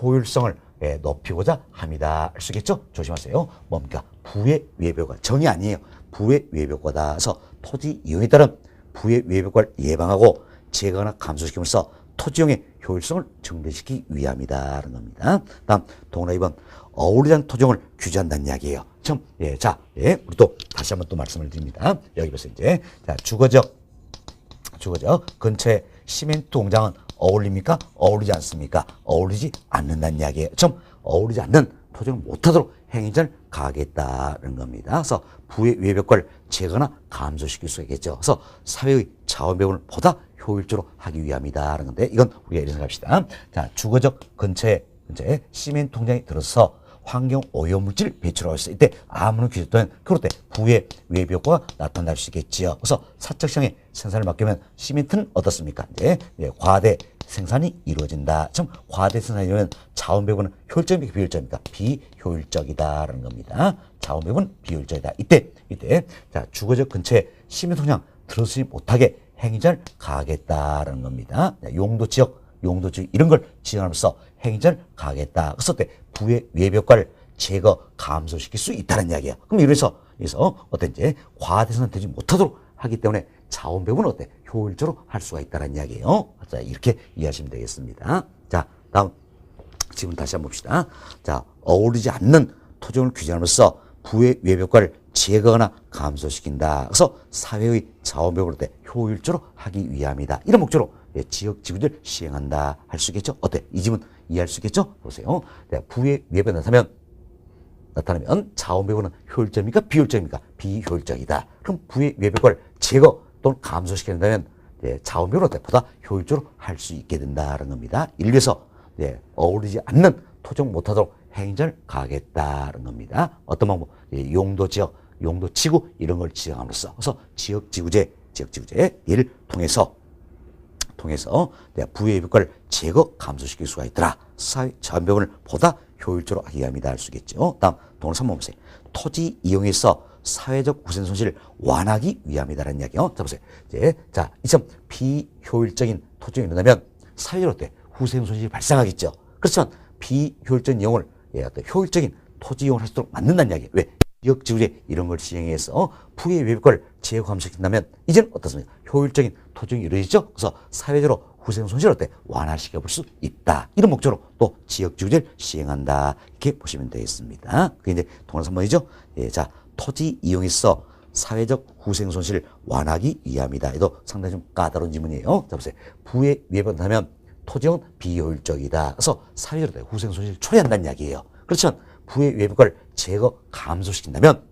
효율성을 높이고자 합니다. 알 수 있겠죠? 조심하세요. 뭡니까? 부의 외벽화. 정이 아니에요. 부의 외벽화다. 그래서 토지 이용에 따른 부의 외벽화를 예방하고 제거나 감소시킴으로써 토지용의 효율성을 증대시키기 위함이다라는 겁니다. 다음 동그라미 2번 어울리지 않는 토지용을 규제한다는 이야기예요. 참, 우리 또 다시 한번 또 말씀을 드립니다. 여기 보세요. 이제 주거지역 근처에 시멘트 공장은 어울립니까? 어울리지 않습니까? 어울리지 않는다는 이야기예요. 좀 어울리지 않는 토지를 못하도록 행위를 가하겠다는 겁니다. 그래서 부의 외벽을 제거나 감소시킬 수 있겠죠. 그래서 사회의 자원 배분을 보다 효율적으로 하기 위함이다라는 건데 이건 우리가 이런 생각합시다. 자, 주거적 근처에 시멘트 공장이 들어서 환경 오염물질 배출하고 있어요. 이때 아무런 규제 또는 그럴 때 부의 외벽화가 나타날 수 있겠지요. 그래서 사적시장의 생산을 맡기면 시멘트는 어떻습니까? 과대 생산이 이루어진다. 좀 과대 생산이 이루어지면 자원 배분은 효율적입니까? 비효율적입니까? 비효율적이다라는 겁니다. 자원 배분은 비효율적이다. 이때 자, 주거적 근처에 시멘트 공장 들어서지 못하게 행위를 가하겠다라는 겁니다. 용도 지역 이런 걸 지정하면서 행위를 가하겠다. 그래서 때 부의 외벽화를 제거 감소시킬 수 있다는 이야기야. 그럼 이래서 어떤지 과대생산 되지 못하도록 하기 때문에 자원 배분은 어때? 효율적으로 할 수가 있다는 이야기예요. 자, 이렇게 이해하시면 되겠습니다. 자, 다음 지금 다시 한번 봅시다. 자, 어울리지 않는 토지용을 규제함으로써 부의 외벽화를 제거하거나 감소시킨다. 그래서 사회의 자원 배분을 어때? 효율적으로 하기 위함이다. 이런 목적으로 지역 지구를 시행한다 할 수 있겠죠? 어때? 이 지문 이해할 수 있겠죠? 보세요. 부의 외벽이 나타나면 자원 배분은 효율적입니까? 비효율적입니까? 비효율적이다. 그럼 부의 외벽을 제거 또는 감소시켜야 된다면 자원 배분은 보다 효율적으로 할 수 있게 된다는 겁니다. 인류에서 어울리지 않는 토종 못하도록 행위를 가하겠다는 겁니다. 어떤 방법? 용도 지역, 용도 지구 이런 걸 지정함으로써 그래서 지역 지구제를 통해서 부의 외벽을 제거 감소시킬 수가 있더라. 사회 자원 배분을 보다 효율적으로 하기 위함이다 할 수 있겠죠. 다음 동그라미 3번 보세요. 토지 이용에서 사회적 우선 손실을 완화하기 위함이다라는 이야기요. 자 보세요. 자 이처럼 비효율적인 토지 이용이 일어나면 사회적으로 어때? 후생 손실이 발생하겠죠. 그렇지만 비효율적인 이용을 효율적인 토지 이용을 할 수 있도록 만든다는 이야기. 왜? 지역 지구제 이런 걸 시행해서 부의 외벽을 제거 감소시킨다면 이제는 어떻습니까? 효율적인 토지 이용이 이루어지죠. 그래서 사회적으로 후생 손실을 어때? 완화시켜 볼 수 있다. 이런 목적으로 또 지역주의를 시행한다. 이렇게 보시면 되겠습니다. 그게 이제 동그란 3번이죠. 예, 자, 토지 이용에서 사회적 후생 손실을 완화하기 위함이다. 이도 상당히 좀 까다로운 질문이에요. 자, 보세요. 부에 위반하면 토지용은 비효율적이다. 그래서 사회적으로 후생 손실을 초래한다는 이야기예요. 그렇지만 부의 외부가를 제거 감소시킨다면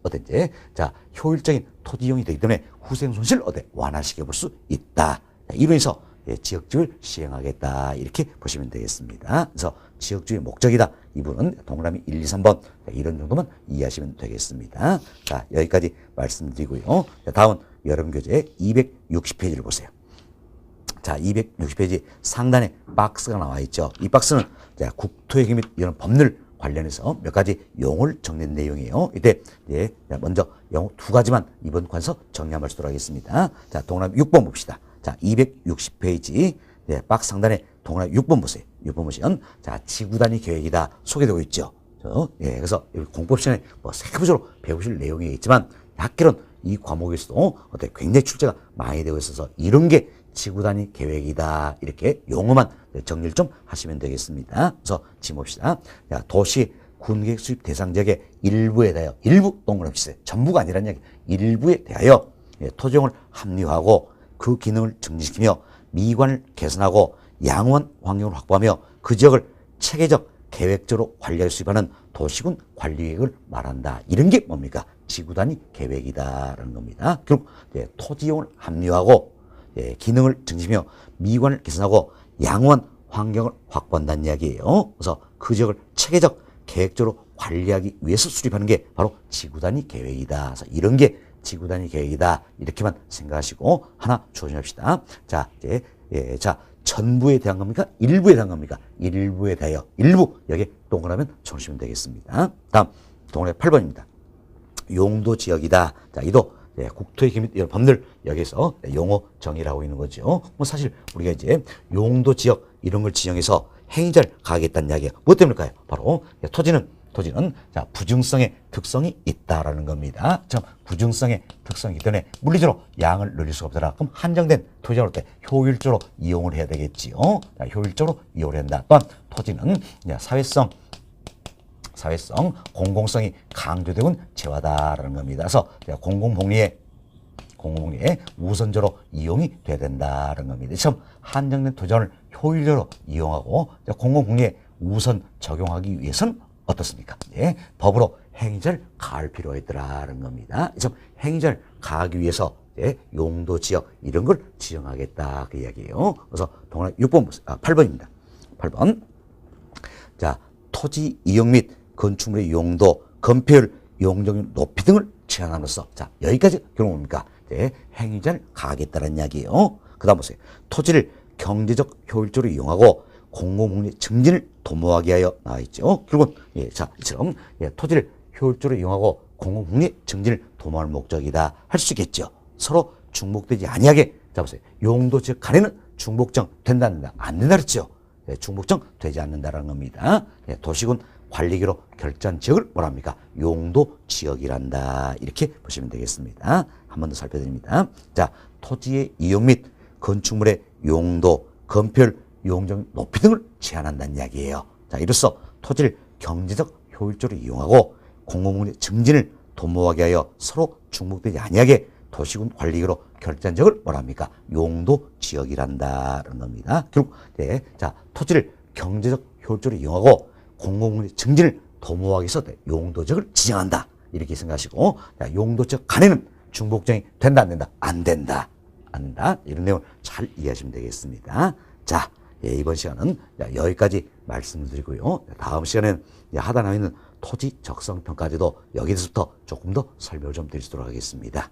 어떤지 자 효율적인 토지용이 되기 때문에 후생 손실을 완화시켜 볼 수 있다. 이로해서 지역주의를 시행하겠다. 이렇게 보시면 되겠습니다. 그래서 지역주의 목적이다. 이분은 동그라미 1, 2, 3번 이런 정도만 이해하시면 되겠습니다. 자 여기까지 말씀드리고요. 자, 다음 여러분교재 260페이지를 보세요. 자 260페이지 상단에 박스가 나와 있죠. 이 박스는 자, 국토회계 및 이런 법률 관련해서 몇 가지 용어를 정리한 내용이에요. 이때 먼저 용어 두 가지만 이번 관서 정리 한번 해보도록 하겠습니다. 자 동그라미 6번 봅시다. 자 260페이지 박스 상단에 동그라미 6번 보세요. 6번 보시면 자 지구 단위 계획이다 소개되고 있죠. 그래서 공법 시간에 뭐 세부적으로 배우실 내용이 있지만 학교는 이 과목에서도 굉장히 출제가 많이 되고 있어서 이런 게 지구 단위 계획이다. 이렇게 용어만 정리를 좀 하시면 되겠습니다. 그래서 지금 봅시다. 자, 도시 군계획 수립 대상 지역의 일부에 대하여 일부 동그라미 치세요. 전부가 아니라는 이야기. 일부에 대하여 토지용을 합리화하고 그 기능을 증진시키며 미관을 개선하고 양호한 환경을 확보하며 그 지역을 체계적 계획적으로 관리할 수 있는 도시군 관리계획을 말한다. 이런 게 뭡니까? 지구 단위 계획이다라는 겁니다. 결국 토지용을 합리화하고 기능을 증진하며 미관을 개선하고 양호한 환경을 확보한다는 이야기예요. 그래서 그 지역을 체계적 계획적으로 관리하기 위해서 수립하는 게 바로 지구 단위 계획이다. 그래서 이런 게 지구 단위 계획이다. 이렇게만 생각하시고 하나 조심합시다. 자, 자 전부에 대한 겁니까? 일부에 대한 겁니까? 일부에 대하여 일부 여기 동그라면 적으시면 되겠습니다. 다음 동그라미 8번입니다. 용도 지역이다. 자, 이도 국토의 및 이런 법률 여기서 용어 정의를 하고 있는 거죠. 뭐 사실 우리가 이제 용도 지역 이런 걸 지정해서 행위자를 가하겠다는 이야기예요. 무엇 때문일까요? 바로 토지는 자 부증성의 특성이 있다라는 겁니다. 참 부증성의 특성이기 때문에 물리적으로 양을 늘릴 수가 없더라. 그럼 한정된 토지를 때 효율적으로 이용을 해야 되겠지요. 자, 효율적으로 이용을 한다. 또한 토지는 사회성, 공공성이 강조되는 재화다라는 겁니다. 그래서 공공복리에 우선적으로 이용이 돼야 된다는 겁니다. 참 한정된 토지를 효율적으로 이용하고 공공복리에 우선 적용하기 위해서는 어떻습니까? 법으로 행위자를 가할 필요가 있더라는 겁니다. 참 행위자를 가하기 위해서 용도 지역 이런 걸 지정하겠다 그 이야기예요. 그래서 동그라미 8번입니다. 8번. 자, 토지 이용 및 건축물의 용도, 건폐율, 용적률 높이 등을 제한함으로써 자 여기까지 결국 뭡니까? 행위자를 가하겠다는 이야기예요. 그 다음 보세요. 토지를 경제적 효율적으로 이용하고 공공복리 증진을 도모하게 하여 나와 있죠. 결국은 자 이처럼 토지를 효율적으로 이용하고 공공복리 증진을 도모할 목적이다 할 수 있겠죠. 서로 중복되지 아니하게 자 보세요. 용도 지역 간에는 중복정 된다 안 된다 안 된다 그랬죠. 중복정 되지 않는다라는 겁니다. 도시군 관리기로 결정한 지역을 뭐랍니까? 용도 지역이란다. 이렇게 보시면 되겠습니다. 한 번 더 살펴드립니다. 자, 토지의 이용 및 건축물의 용도, 건폐율, 용적 높이 등을 제한한다는 이야기예요. 자, 이로써 토지를 경제적 효율적으로 이용하고 공공복리 증진을 도모하게 하여 서로 중복되지 아니하게 도시군 관리기로 결정한 지역을 뭐랍니까? 용도 지역이란다는 겁니다. 결국 자 토지를 경제적 효율적으로 이용하고 공공복리 증진을 도모하기 위해서 용도 지역을 지정한다. 이렇게 생각하시고 자, 용도 지역 간에는 중복정이 된다 안 된다? 안 된다. 안 된다. 이런 내용을 잘 이해하시면 되겠습니다. 자, 이번 시간은 여기까지 말씀드리고요. 다음 시간에는 하단에 있는 토지 적성평가제도 여기서부터 조금 더 설명을 좀 드리도록 하겠습니다.